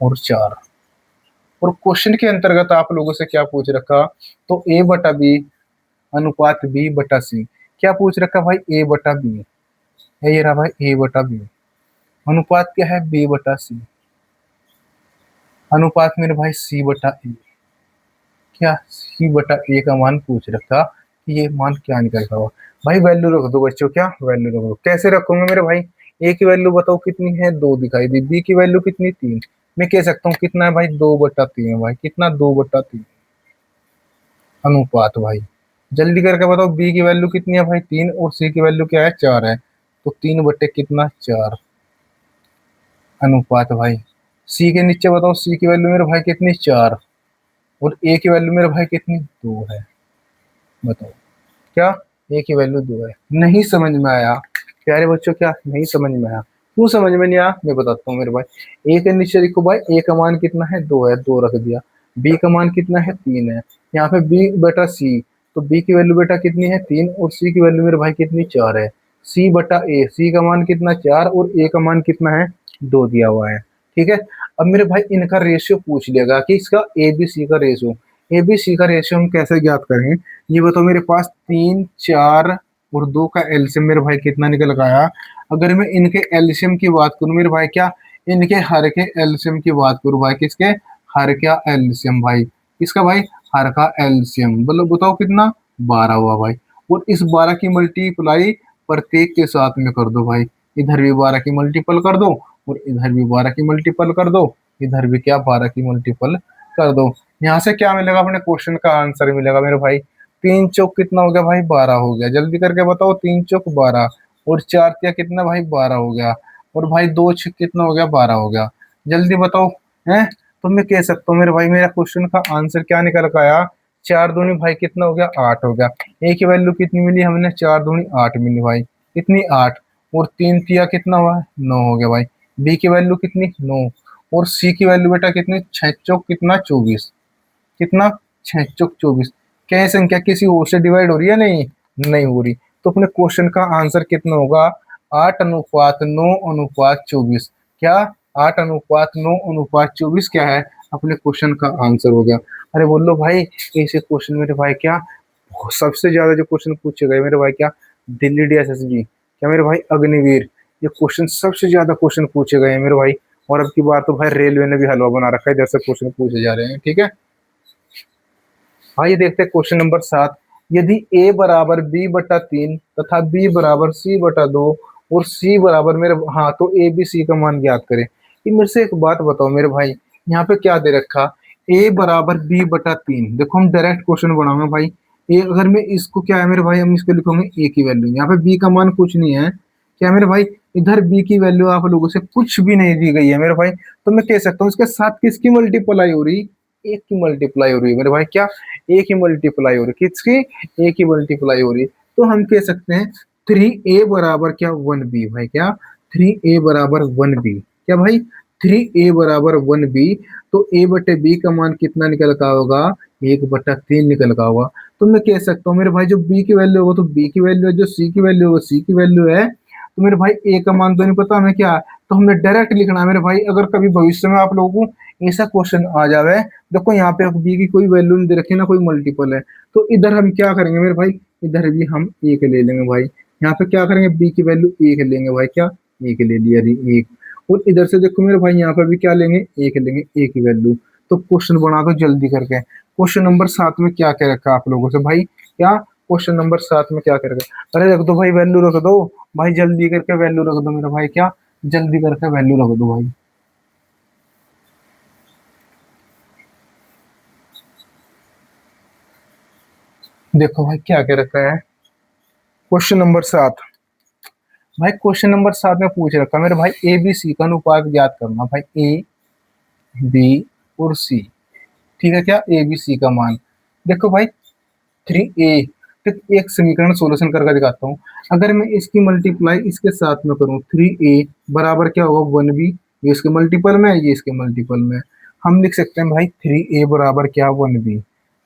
और 4। और क्वेश्चन के अंतर्गत आप लोगों से क्या पूछ रखा तो ए बटा बी अनुपात बी बटा सी। क्या पूछ रखा भाई ए बटा बी ये रहा भाई ए बटा बी अनुपात क्या है बी बटा सी अनुपात मेरे भाई सी बटा ए। क्या सी बटा ए का मान पूछ रखा कि ये मान क्या निकलता हुआ। भाई वैल्यू रख दो बच्चों क्या वैल्यू रख दो। कैसे रखूंगा मेरे भाई। ए की वैल्यू बताओ कितनी है 2 दिखाई दी बी की वैल्यू कितनी 3 मैं कह सकता हूँ कितना है भाई, 2/3 भाई, कितना 2/3 अनुपात भाई। जल्दी करके बताओ बी की वैल्यू कितनी है भाई, 3, और सी की वैल्यू क्या है, 4 है। तो 3 बटे कितना, 4 अनुपात भाई। सी के नीचे बताओ, सी की वैल्यू मेरे भाई कितनी, 4, और ए की वैल्यू मेरे भाई कितनी, 2 है। बताओ क्या, ए की वैल्यू 2 है। नहीं समझ में आया प्यारे बच्चों, क्या नहीं समझ में आया? क्यों समझ में नहीं आया, मैं बताता हूँ मेरे भाई। ए के नीचे देखो भाई, ए का मान कितना है, 2 है, 2 रख दिया। बी का मान कितना है, 3 है। यहाँ पे बी बटा सी, तो बी की वैल्यू बेटा कितनी है, 3, और सी की वैल्यू मेरे भाई कितनी, 4 है। सी बटा ए, सी का मान कितना, 4, और ए का मान कितना है, 2 दिया हुआ है। ठीक है। अब मेरे भाई इनका रेशियो पूछ लिया कि इसका ए बी सी का रेशियो, ए बी सी का रेशियो हम कैसे ज्ञात करें, ये बताओ। मेरे पास 3, 4 और 2 का एलसीएम मेरे भाई कितना निकल के आया। अगर मैं इनके एलसीएम की बात करूं मेरे भाई, क्या इनके हर के एलसीएम की बात करूं भाई, किसके हर का एलसीएम भाई, किसका भाई, हर का एलसीएम, मतलब बताओ कितना, 12 हुआ भाई। और इस 12 की मल्टीप्लाई प्रत्येक के साथ में कर दो भाई। इधर भी 12 की मल्टीपल कर दो, और इधर भी 12 की मल्टीपल कर दो, इधर भी क्या, 12 की मल्टीपल कर दो। यहाँ से क्या मिलेगा, अपने क्वेश्चन का आंसर मिलेगा मेरे भाई। 3 चौक कितना हो गया भाई, 12 हो गया। जल्दी करके बताओ, 3 चौक 12, और 4 तिया कितना भाई, 12 हो गया। और भाई 2 6 कितना हो गया, 12 हो गया। जल्दी बताओ है। तो मैं कह सकता हूँ मेरे भाई, मेरा क्वेश्चन का आंसर क्या निकल कर आया, 4 दूनी भाई कितना हो गया, 8 हो गया। ए की वैल्यू कितनी मिली हमें, 4 दूनी 8 मिली भाई, कितनी, 8। और 3 तिया कितना हुआ, 9 हो गया भाई। बी की वैल्यू कितनी, 9। और सी की वैल्यू बेटा कितनी, 6 चौक कितना, 24, कितना, 6 चौक 24। क्या ये संख्या किसी और से डिवाइड हो रही है, नहीं, नहीं हो रही। तो अपने क्वेश्चन का आंसर कितना होगा, 8:9:24। क्या, 8:9:24 क्या है, अपने क्वेश्चन का आंसर हो गया। अरे बोलो भाई, ऐसे क्वेश्चन मेरे भाई क्या, सबसे ज्यादा जो क्वेश्चन पूछे गए मेरे भाई, क्या दिल्ली डीएसएसबी, क्या मेरे भाई अग्निवीर, ये क्वेश्चन सबसे ज्यादा क्वेश्चन पूछे गए हैं मेरे भाई। और अब की बार तो भाई रेलवे ने भी हलवा बना रखा है, जैसे क्वेश्चन पूछे जा रहे हैं। ठीक है। आइए देखते हैं क्वेश्चन नंबर 7। यदि a बराबर b/3 तथा b बराबर c/2 और c बराबर मेरे, हाँ तो a b c का मान ज्ञात करें। ये मेरे से एक बात बताओ मेरे भाई, यहाँ पे क्या दे रखा, a बराबर b/3। देखो हम डायरेक्ट क्वेश्चन बनाओगे भाई। ए अगर मैं इसको, क्या है मेरे भाई, हम इसको लिखोगे a की वैल्यू, यहाँ पे b का मान कुछ नहीं है, क्या मेरे भाई, इधर b की वैल्यू आप लोगों से कुछ भी नहीं दी गई है मेरे भाई। तो मैं कह सकता हूँ इसके साथ किसकी मल्टीप्लाई हो रही, एक की मल्टीप्लाई हो रही है मेरे भाई। क्या, ए की मल्टीप्लाई हो रही है, किसकी, ए की मल्टीप्लाई हो रही है। तो हम कह सकते हैं 3a बराबर क्या, 1b भाई। क्या, 3a बराबर 1b, क्या भाई, 3a बराबर 1b। तो a बटे b का मान कितना निकल का होगा, 1/3 निकल का होगा। तो मैं कह सकता हूँ मेरे भाई, जो b की वैल्यू होगा तो b की वैल्यू है, जो c की वैल्यू होगा c की वैल्यू है। तो मेरे भाई a का मान तो नहीं पता हमें, क्या, तो हमने डायरेक्ट लिखना है मेरे भाई। अगर कभी भविष्य में आप लोगों को ऐसा क्वेश्चन आ जावे, देखो यहाँ पे बी की कोई वैल्यू नहीं दे रखी ना, कोई मल्टीपल है, तो इधर हम क्या करेंगे मेरे भाई, इधर भी हम एक ले लेंगे भाई। यहाँ पे क्या करेंगे, बी की वैल्यू एक लेंगे भाई। क्या, एक ले लिया जी, एक। और इधर से देखो मेरे भाई, यहाँ पे भी क्या लेंगे, एक लेंगे, एक की वैल्यू। तो क्वेश्चन बना दो जल्दी करके। क्वेश्चन नंबर 7 में क्या क्या रखा आप लोगों से भाई, क्या क्वेश्चन नंबर 7 में क्या क्या रखा, अरे रख दो भाई, वैल्यू रख दो भाई, जल्दी करके वैल्यू रख दो मेरा भाई। क्या, जल्दी करके वैल्यू रख दो भाई। देखो भाई क्या क्या रखा है, क्वेश्चन नंबर 7। भाई क्वेश्चन नंबर 7 में पूछ रखा मेरे भाई, ए बी सी का अनुपात ज्ञात करना भाई, ए बी और सी। ठीक है। क्या, ए बी सी का मान, देखो भाई 3a, एक समीकरण सोल्यूशन करके दिखाता हूँ। अगर मैं इसकी मल्टीप्लाई इसके साथ में करूँ, 3a बराबर क्या होगा, 1b। ये इसके मल्टीपल में है, ये इसके मल्टीपल में है। हम लिख सकते हैं भाई 3a बराबर क्या, 1b।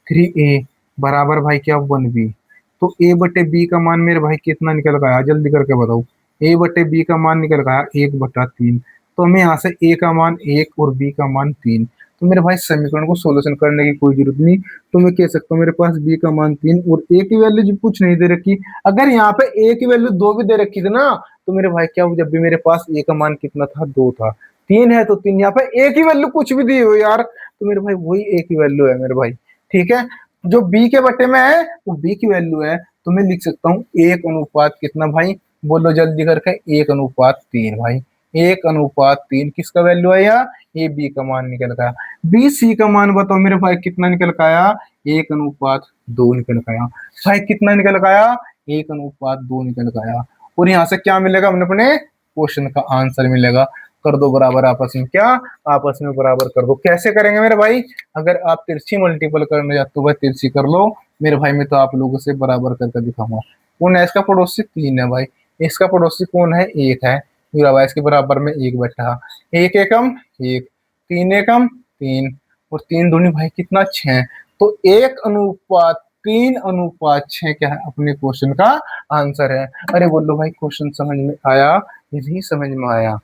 3a बराबर भाई क्या, 1b। तो a बटे b का मान मेरे भाई कितना निकल गया, जल्दी करके बताओ। a बटे b का मान निकल गया 1/3। तो हमें यहाँ से a का मान 1 और b का मान 3। तो मेरे भाई समीकरण को सोल्यूशन करने की कोई जरूरत नहीं। तो मैं कह सकता हूँ मेरे पास b का मान 3 और a की वैल्यू जो कुछ नहीं दे रखी। अगर यहाँ पे a की वैल्यू 2 भी दे रखी थी ना, तो मेरे भाई क्या, जब भी मेरे पास a का मान कितना था, 2 था। 3 है तो 3, यहाँ पे a की वैल्यू कुछ भी दी हो यार, तो मेरे भाई वही a की वैल्यू है मेरे भाई। ठीक है। जो b के बटे में है वो b की वैल्यू है। तो मैं लिख सकता हूँ 1 अनुपात कितना भाई, बोलो जल्दी करके, 1/3 भाई। 1:3 किसका वैल्यू आया, ए बी का मान निकल का आया। बी सी का मान बताओ मेरे भाई कितना निकल का आया, 1:2 निकल का आया। भाई कितना निकल का आया, 1:2 निकल का आया। और यहाँ से क्या मिलेगा, हमने अपने क्वेश्चन का आंसर मिलेगा। कर दो बराबर आपस में, क्या आपस में बराबर कर दो। कैसे करेंगे मेरे भाई, अगर आप तिरछी मल्टीपल करने जाते हो भाई तिरछी कर लो मेरे भाई, मैं तो आप लोगों से बराबर करके दिखाऊंगा। कौन है इसका पड़ोसी, 3 है भाई। इसका पड़ोसी कौन है, 1 है। मेरा भाई इसके बराबर में 1 बैठा, 1 एकम 1, 3 एकम 3, और 3 दूनी भाई कितना, 6। तो 1:3:6 क्या है, अपने क्वेश्चन का आंसर है। अरे बोलो भाई क्वेश्चन समझ में आया या नहीं समझ में आया,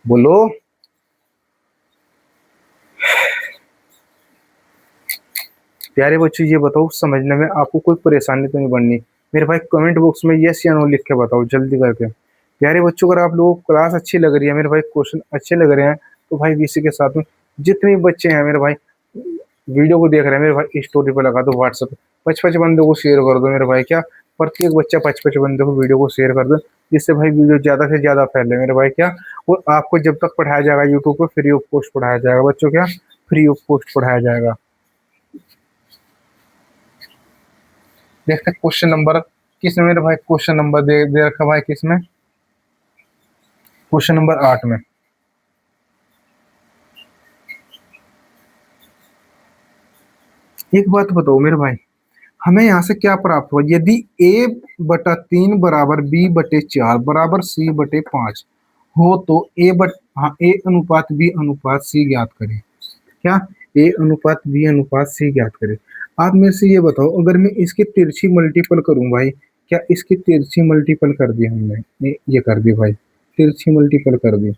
बोलो। प्यारे बच्चों ये बताओ, समझने में आपको कोई परेशानी तो नहीं बननी। मेरे भाई कमेंट बॉक्स में यस या नो लिख के बताओ जल्दी करके। प्यारे बच्चों अगर आप लोगों को क्लास अच्छी लग रही है, मेरे भाई क्वेश्चन अच्छे लग रहे हैं, तो भाई बीसी के साथ में जितने बच्चे हैं मेरे भाई वीडियो को देख रहे हैं, मेरे भाई स्टोरी पे लगा दो, व्हाट्सएप पे 5-5 बंदों को शेयर कर दो मेरे भाई। क्या प्रत्येक बच्चा 5-5 बंदों को वीडियो को शेयर कर दो, जिससे भाई वीडियो ज्यादा से ज्यादा फैले मेरे भाई। क्या और आपको जब तक पढ़ाया जाएगा यूट्यूब पे फ्री ऑफ कॉस्ट पढ़ाया जाएगा बच्चों, क्या फ्री ऑफ कॉस्ट पढ़ाया जाएगा। देखते क्वेश्चन नंबर किसमें मेरे भाई, क्वेश्चन नंबर दे रखा भाई किसमें, क्वेश्चन नंबर 8 में। एक बात बताओ मेरे भाई, हमें यहाँ से क्या प्राप्त हुआ, यदि a/3 बराबर b/4 बराबर c/5 हो तो a/b/c ज्ञात करें। क्या a/b/c ज्ञात करें। आप मेरे से ये बताओ, अगर मैं इसकी तिरछी मल्टीपल करूं भाई, क्या इसकी तिरछी मल्टीपल कर दी हमने, ये कर दी भाई, तिरछी मल्टीपल कर दी।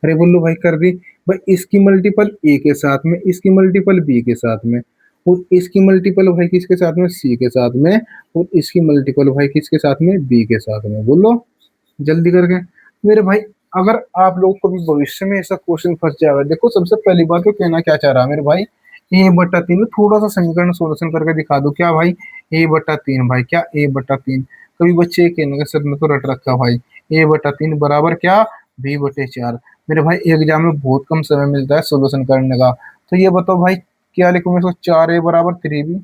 अरे बोलो भाई कर दी। भाई इसकी मल्टीपल ए के साथ में, इसकी मल्टीपल बी के साथ में, और इसकी मल्टीपल भाई किसके साथ में, सी के साथ में, और इसकी मल्टीपल भाई किसके साथ में, बी के साथ में। बोलो जल्दी करके मेरे भाई। अगर आप लोग को भी भविष्य में ऐसा क्वेश्चन फंस जाएगा, देखो सबसे पहली बात तो कहना क्या चाह रहा है मेरे भाई, a/3 में थोड़ा सा समीकरण सोल्यूशन करके दिखा दो। क्या भाई, a/3 भाई, क्या a/3, कभी बच्चे कहने के सर में तो रट रखा भाई, a/3 बराबर क्या, b/4। मेरे भाई एग्जाम में बहुत कम समय मिलता है सोल्यूशन करने का, तो ये बताओ भाई क्या लिखूं मैं इसको, 4a बराबर 3b,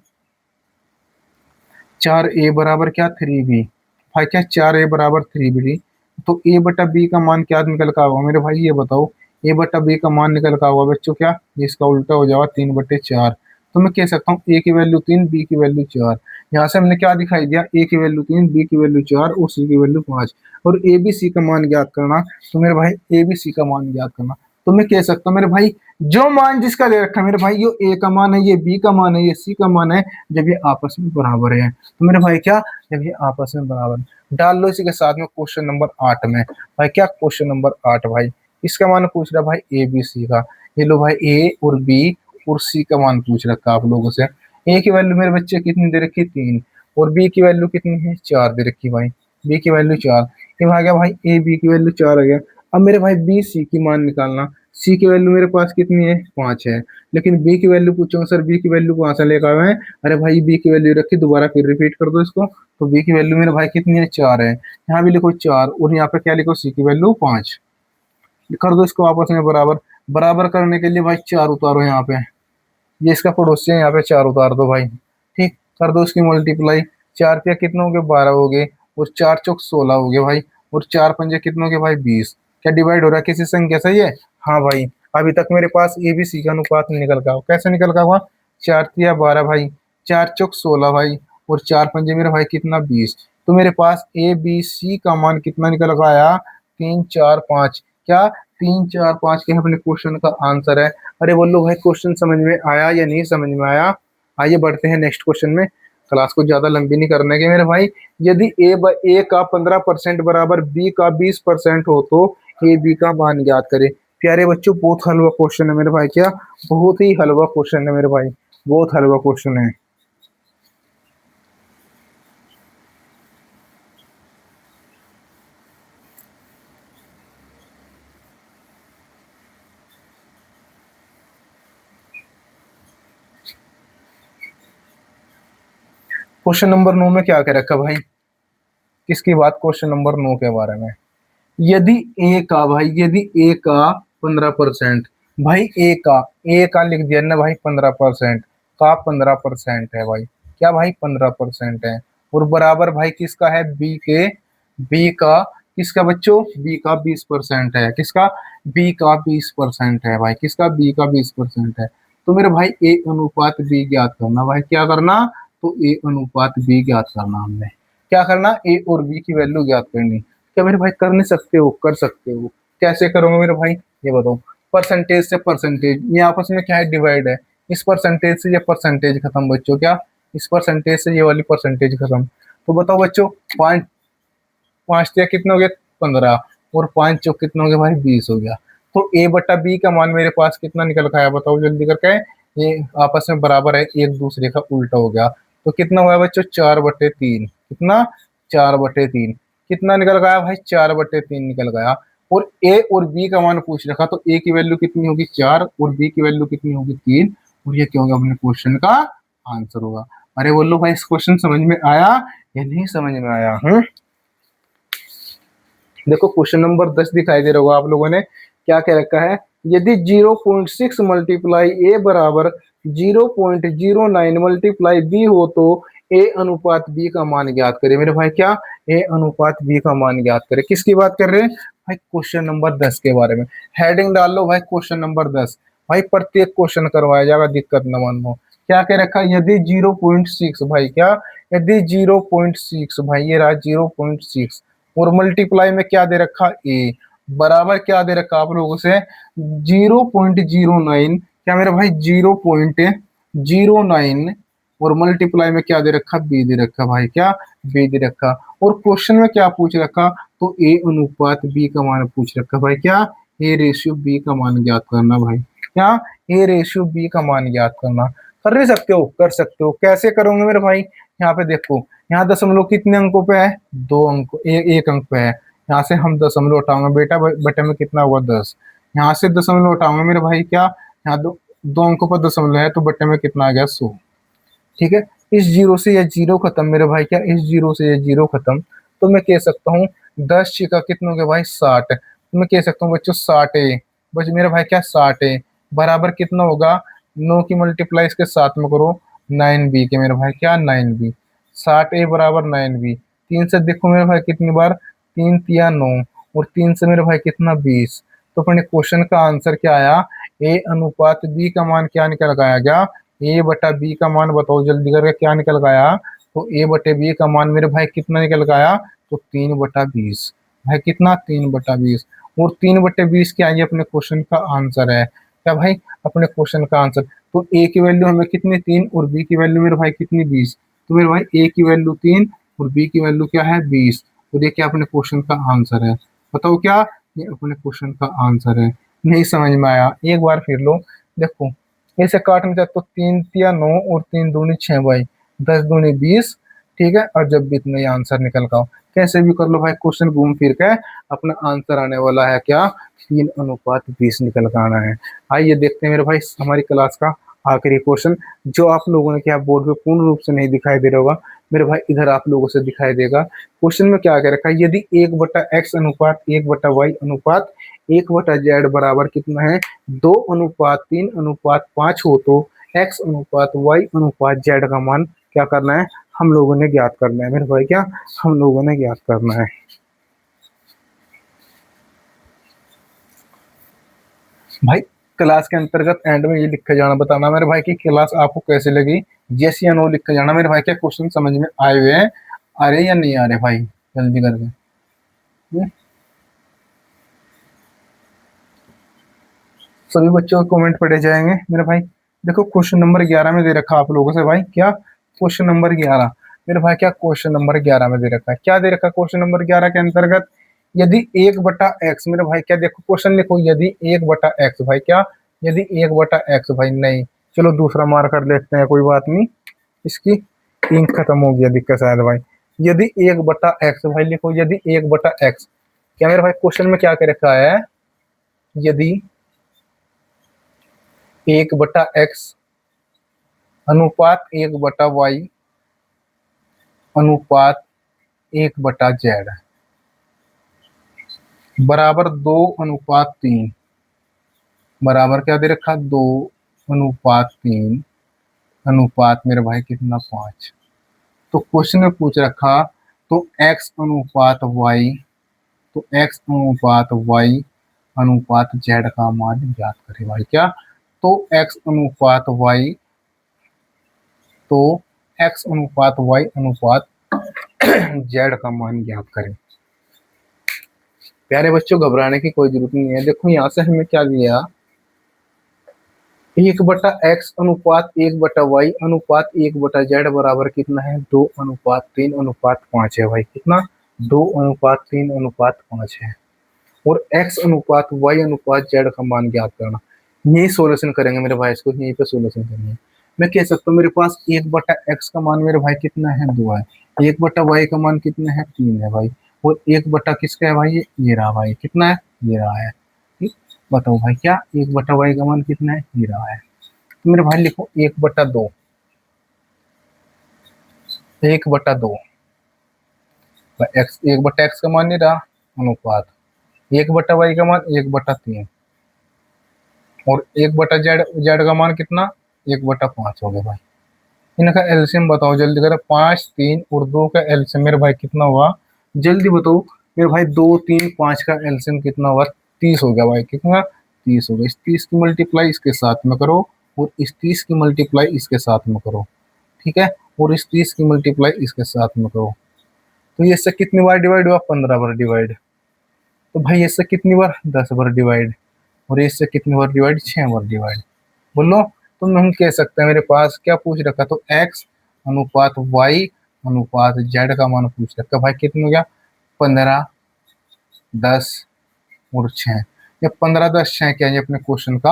4a बराबर क्या, 3b। भाई क्या 4a बराबर 3b, तो a/b का मान क्या निकल का होगा मेरे भाई, ये बताओ। a/b का मान निकल का होगा बच्चों, क्या इसका उल्टा हो जाएगा, 3/4। तो मैं कह सकता हूँ a की वैल्यू 3, b की वैल्यू 4। यहाँ से हमने क्या दिखाई दिया, a की वैल्यू 3, b की वैल्यू 4 और c की वैल्यू 5, और a b c का मान ज्ञात करना। तो मेरे भाई a b c का मान ज्ञात करना, तो मैं कह सकता हूँ मेरे भाई जो मान जिसका दे रखा है मेरे भाई, ये a का मान है, ये b का मान है, ये c का मान है, जब ये आपस में बराबर है, तो मेरे भाई क्या, जब ये आपस में बराबर डाल लो इसी के साथ में क्वेश्चन नंबर 8 में। भाई क्या क्वेश्चन नंबर 8 भाई, इसका मान पूछ रहा भाई ए बी सी का। ये लो भाई ए और बी और सी का मान पूछ रखा आप लोगों से। ए की वैल्यू मेरे बच्चे कितनी दे रखी, 3, और बी की वैल्यू कितनी है, 4 दे रखी भाई, बी की वैल्यू 4। ये आ गया भाई ए बी की वैल्यू 4 आ गया। अब मेरे भाई बी सी की मान निकालना। सी की वैल्यू मेरे पास कितनी है, 5 है, लेकिन बी की वैल्यू पूछोगे सर बी की वैल्यू कहाँ से लेकर आए हैं। अरे भाई बी की वैल्यू रखी, दोबारा फिर रिपीट कर दो इसको, तो बी की वैल्यू मेरे भाई कितनी है, 4 है। यहाँ भी लिखो 4, और यहाँ पे क्या लिखो, सी की वैल्यू 5। कर दो इसको आपस में बराबर। बराबर करने के लिए भाई 4 उतारो यहाँ पे, ये इसका पड़ोसी है, यहाँ पे 4 उतार दो भाई। ठीक, कर दो इसकी मल्टीप्लाई। 4 पे कितने हो गए, 12 हो गए, और 4 चौक 16 हो गए भाई, और 4 पंजे कितने हो गए भाई, 20। क्या डिवाइड हो रहा है किसी संख्या से ये, हाँ भाई। अभी तक मेरे पास ए बी सी का अनुपात नहीं निकल का हुआ। कैसे निकल का हुआ, 4 तिया 12 भाई, 4 चौक 16 भाई, और 4 पंजे मेरे भाई कितना, 20। तो मेरे पास ए बी सी का मान कितना निकल का आया, 3 4 5। क्या 3 4 5 के अपने क्वेश्चन का आंसर है। अरे बोलो भाई क्वेश्चन समझ में आया या नहीं समझ में आया। आइए बढ़ते हैं नेक्स्ट क्वेश्चन में, क्लास को ज्यादा लंबी नहीं करने के मेरे भाई। यदि ए का 15% बराबर बी का 20% हो तो ए बी का मान ज्ञात करे। प्यारे बच्चों बहुत हलवा क्वेश्चन है मेरे भाई, क्या बहुत ही हलवा क्वेश्चन है मेरे भाई, बहुत हलवा क्वेश्चन है। क्वेश्चन नंबर 9 में क्या कह रखा भाई, किसकी बात, क्वेश्चन नंबर 9 के बारे में। यदि ए का भाई, यदि ए का 15%, भाई ए का लिख दिया ना भाई 15%, का 15% है भाई, क्या भाई 15% है, और बराबर भाई किसका है, बी का, किसका बच्चों, बी का 20% है, किसका, बी का 20% है भाई, किसका, बी का 20% है। तो मेरे भाई ए अनुपात बी ज्ञात करना भाई, क्या करना, तो ए अनुपात बी ज्ञात करना, हमने क्या करना, ए और बी की वैल्यू ज्ञात करनी। क्या मेरे भाई कर नहीं सकते हो, कर सकते हो, कैसे करोगे मेरे भाई, ये बताओ। परसेंटेज से परसेंटेज, ये आपस में क्या है, डिवाइड है, इस परसेंटेज से ये परसेंटेज खत्म बच्चों, क्या, इस परसेंटेज से ये वाली परसेंटेज खत्म। तो बताओ बच्चों, पांच, पांच या कितने हो गए, 15, और पांच चौक कितना हो गया भाई, 20 हो गया। तो ए बटा बी का मान मेरे पास कितना निकल का है, बताओ जल्दी करके। ये आपस में बराबर है, एक दूसरे का उल्टा हो गया। तो कितना हुआ बच्चों, 4/3, कितना, 4/3, कितना निकल गया भाई, 4/3 निकल गया। और ए और बी का मान पूछ रखा, तो ए की वैल्यू कितनी होगी, 4, और बी की वैल्यू कितनी होगी, 3, और ये क्या होगा, अपने क्वेश्चन का आंसर होगा। अरे बोलो भाई, इस क्वेश्चन समझ में आया या नहीं समझ में आया, देखो क्वेश्चन नंबर 10 दिखाई दे रहा होगा आप लोगों ने, क्या कह रखा है, यदि 0.6 मल्टीप्लाई ए बराबर 0.09 मल्टीप्लाई बी हो तो ए अनुपात बी का मान ज्ञात करे। मेरे भाई क्या, ए अनुपात बी का मान ज्ञात करे, किसकी बात कर रहे हैं भाई, क्वेश्चन नंबर 10 के बारे में। हेडिंग डाल लो भाई, क्वेश्चन नंबर 10, भाई प्रत्येक क्वेश्चन करवाया जाएगा, दिक्कत न मानो। क्या कह रखा है, यदि 0.6 भाई, क्या, यदि 0.6 भाई, ये रहा 0.6, और मल्टीप्लाई में क्या दे रखा, ए बराबर क्या दे रखा आप लोगों से, 0.09, क्या मेरे भाई 0.09, और मल्टीप्लाई में क्या दे रखा, बी दे रखा भाई, क्या, बी दे रखा। और क्वेश्चन में क्या पूछ रखा, तो ए अनुपात बी का मान पूछ रखा भाई, क्या, ए रेशियो बी का मान ज्ञात करना भाई, क्या, ए रेशियो बी का मान ज्ञात करना। कर नहीं सकते हो, कर सकते हो, कैसे करोगे मेरे भाई, यहाँ पे देखो, यहाँ दशमलव कितने अंकों पे है, 2 अंक, एक अंक पे है। यहाँ से हम दशमलव उठाऊंगे बेटा, बटे में कितना हुआ, 10, यहाँ से दशमलव उठाऊंगे मेरे भाई, क्या, यहाँ दो अंकों पर दशमलव है, तो बटे में कितना आ गया, 100। ठीक है, इस जीरो से ये जीरो खत्म मेरे भाई, क्या, इस जीरो से ये जीरो खत्म। तो मैं कह सकता हूँ 10 छिका कितने हो गए भाई, 60। तो मैं कह सकता हूँ बच्चों 60 है, बस मेरे भाई क्या, 60 है, बराबर कितना होगा, 9 की मल्टीप्लाई इसके साथ में करो, 9b के मेरे भाई, क्या, 9b, 60 बराबर 9b। तीन से देखो मेरे भाई कितनी बार, 3 तिया 9, और तीन से मेरे भाई कितना, 20। तो अपने क्वेश्चन का आंसर क्या आया, ए अनुपात बी का मान क्या निकल के आया, क्या, ए बटा बी का मान बताओ जल्दी करके, क्या निकल के आया, तो ए बटे बी का मान मेरे भाई कितना निकल के आया, तो 3/20, भाई कितना, 3/20, और 3/20 क्या, ये अपने क्वेश्चन का आंसर है, क्या भाई, अपने क्वेश्चन का आंसर। तो ए की वैल्यू हमें कितनी, 3, और बी की वैल्यू मेरे भाई कितनी, 20। तो मेरे भाई ए की वैल्यू 3 और बी की वैल्यू क्या है, 20। तो ये क्या अपने क्वेश्चन का आंसर है, बताओ क्या, ये अपने क्वेश्चन का आंसर है। नहीं समझ में आया, एक बार फिर लो, देखो ऐसे काटना चाहते तो 3 तिया 9, और 3 दूनी 6 भाई, 10 दूनी 20। ठीक है, और जब भी इतना ही आंसर निकल का हो, कैसे भी कर लो भाई, क्वेश्चन घूम फिर के अपना आंसर आने वाला है, क्या, 3/20 निकल कर आना है। आइए देखते हैं मेरे भाई हमारी क्लास का आखिरी क्वेश्चन, जो आप लोगों ने क्या बोर्ड पे पूर्ण रूप से नहीं दिखाई दे रहा होगा, मेरे भाई इधर आप लोगों से दिखाई देगा। क्वेश्चन में क्या कह रखा है, यदि 1/x अनुपात 1/y अनुपात 1/z बराबर कितना है, 2:3:5 हो तो x अनुपात y अनुपात z का मान क्या करना है, हम लोगों ने ज्ञात करना है मेरे भाई, क्या, हम लोगों ने ज्ञात करना है। भाई क्लास के अंतर्गत एंड में ये लिख के जाना, बताना मेरे भाई की क्लास आपको कैसे लगी, यस या नो लिख के जाना मेरे भाई, क्या क्वेश्चन समझ में आए हुए हैं, आ रहे या नहीं आ रहे भाई, जल्दी करके। हम्म? सभी बच्चों को कमेंट पढ़े जाएंगे मेरे भाई। देखो क्वेश्चन नंबर 11 में दे रखा आप लोगों से भाई, क्या, क्वेश्चन नंबर 11 मेरे भाई, क्या क्वेश्चन नंबर 11 में दे रखा है, क्या दे रखा है क्वेश्चन नंबर 11 के अंतर्गत, यदि 1/x मेरे भाई, क्या देखो क्वेश्चन लिखो, यदि 1/x भाई, क्या, यदि 1/x भाई, नहीं, चलो दूसरा मार कर लेते हैं, कोई बात नहीं, इसकी इंक खत्म हो गया, दिक्कत शायद भाई। यदि 1/x भाई लिखो, यदि 1/x, क्या मेरे भाई क्वेश्चन में क्या कह रखा है, यदि 1/x अनुपात 1/y अनुपात 1/z बराबर 2:3 बराबर क्या दे रखा, 2:3 अनुपात मेरे भाई कितना, 5। तो क्वेश्चन में पूछ रखा तो x अनुपात y, तो x अनुपात y अनुपात z का मान ज्ञात करें भाई क्या। तो x अनुपात y, तो x अनुपात y अनुपात z का मान ज्ञात करें। प्यारे बच्चों घबराने की कोई जरूरत नहीं है। देखो यहाँ से हमें क्या दिया, 1/x अनुपात 1/y अनुपात 1/z बराबर कितना है, 2:3:5 है भाई। कितना, 2:3:5 है। और x अनुपात y अनुपात z का मान ज्ञात करना। यही सोल्यूशन करेंगे मेरे भाई, इसको यहीं पे सोल्यूशन करेंगे। मैं कह सकता हूँ मेरे पास 1/x का मान मेरे भाई कितना है, 2 है। 1/y का मान कितना है, 3 है भाई। और 1 किसका है भाई, ये रहा भाई। कितना है, ये रहा है। ठीक, बताओ भाई क्या 1/y का मान कितना है, ये रहा है। तो मेरे भाई लिखो 1/2, 1/2 एक्स, 1/x का मान नहीं रहा, अनुपात 1/y का मान 1/3 और 1/z का मान कितना, 1/5 हो गया भाई। इनका एलसीएम बताओ जल्दी करो, 5, 3 और 2 का एलसीएम मेरे भाई कितना हुआ, जल्दी बताओ मेरे भाई। 2, 3, 5 का एलसीएम कितना हुआ, 30 हो गया भाई। कितना, 30 हो गया। इस 30 की मल्टीप्लाई इसके साथ में करो और इस 30 की मल्टीप्लाई इसके साथ में करो, ठीक है। और इस 30 की मल्टीप्लाई इसके साथ में करो। तो ये इससे कितनी बार डिवाइड हुआ, 15 बार डिवाइड। तो भाई इससे कितनी बार, 10 बार डिवाइड। और इससे कितनी बार डिवाइड, 6 बार डिवाइड। बोलो, तो हम कह सकते हैं मेरे पास क्या पूछ रखा, तो x अनुपात y अनुपात z का मान पूछ रखा भाई। कितना हो गया, 15, 10 और 6। ये 15, 10, 6 क्या है, अपने क्वेश्चन का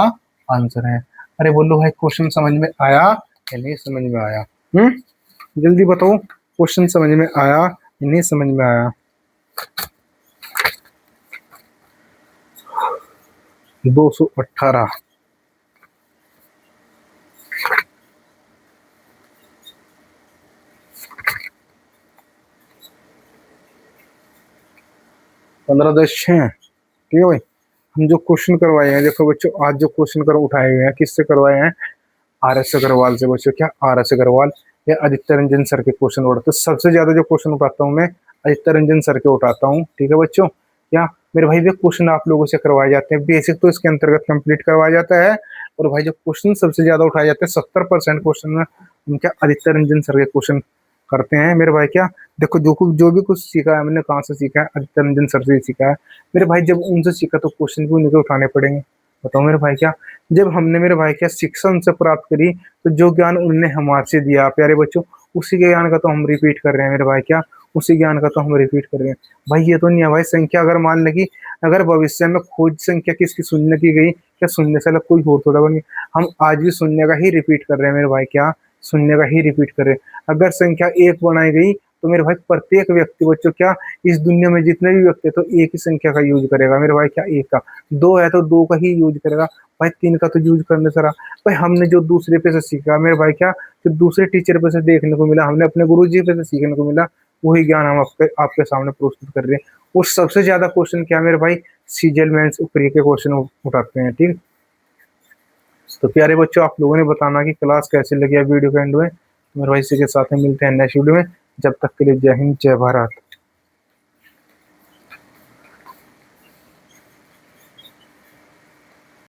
आंसर है। अरे बोलो भाई क्वेश्चन समझ में आया या नहीं समझ में आया, जल्दी बताओ क्वेश्चन समझ में आया या नहीं समझ में आया। 218, 15, 10, 6। ठीक है भाई, हम जो क्वेश्चन करवाए हैं, देखो बच्चों आज जो क्वेश्चन कर उठाए हुए हैं किससे करवाए हैं, RS अग्रवाल से बच्चों। क्या, RS अग्रवाल या आदित्य रंजन सर के क्वेश्चन उठाते। तो सबसे ज्यादा जो क्वेश्चन उठाता हूँ मैं आदित्य रंजन सर के उठाता हूँ। ठीक है बच्चों, क्या मेरे भाई वे क्वेश्चन आप लोगों से करवाए जाते हैं, बेसिक तो इसके अंतर्गत कंप्लीट करवाया जाता है। और भाई जो क्वेश्चन सबसे ज्यादा उठाए जाते हैं 70% क्वेश्चन में हम क्या आदित्य रंजन सर के क्वेश्चन करते हैं मेरे भाई। क्या देखो, जो भी कुछ सीखा है मैंने कहाँ से सीखा है, आदित्य रंजन सर से सीखा है मेरे भाई। जब उनसे सीखा तो क्वेश्चन भी उन्हीं को उठाने पड़ेंगे। बताओ मेरे भाई क्या, जब हमने मेरे भाई क्या शिक्षा उनसे प्राप्त करी तो जो ज्ञान उनने हमारे दिया प्यारे बच्चों, उसी के ज्ञान का तो हम रिपीट कर रहे हैं मेरे भाई। क्या, उसी ज्ञान का तो हम रिपीट कर रहे हैं भाई। ये तो नहीं है भाई संख्या अगर मान लगी, अगर भविष्य में खोज संख्या किसकी शून्य की गई, क्या शून्य से अलग कोई और थोड़ा बन गया। हम आज भी शून्य का ही रिपीट कर रहे हैं मेरे भाई। क्या, शून्य का ही रिपीट कर रहे हैं। अगर संख्या 1 बनाई गई तो मेरे भाई प्रत्येक व्यक्ति बच्चों क्या, इस दुनिया में जितने भी व्यक्ति है तो एक ही संख्या का यूज करेगा मेरे भाई। क्या, 1 का। 2 है तो 2 का ही यूज करेगा भाई, 3 का तो यूज करने से रहा भाई। हमने जो दूसरे पे से सीखा मेरे भाई, क्या जो दूसरे टीचर पे से देखने को मिला, हमने अपने गुरु जी पे से सीखने को मिला, वही ज्ञान हम आपके सामने प्रस्तुत कर रहे हैं। और सबसे ज्यादा क्वेश्चन क्या मेरे भाई, सीजल मेंस ऊपरी के क्वेश्चन उठाते हैं। ठीक, तो प्यारे बच्चों आप लोगों ने बताना कि क्लास कैसे लगी है वीडियो के एंड में। मेरे भाई इसी के साथ में मिलते हैं नेक्स्ट वीडियो में। जब तक के लिए जय हिंद, जय भारत।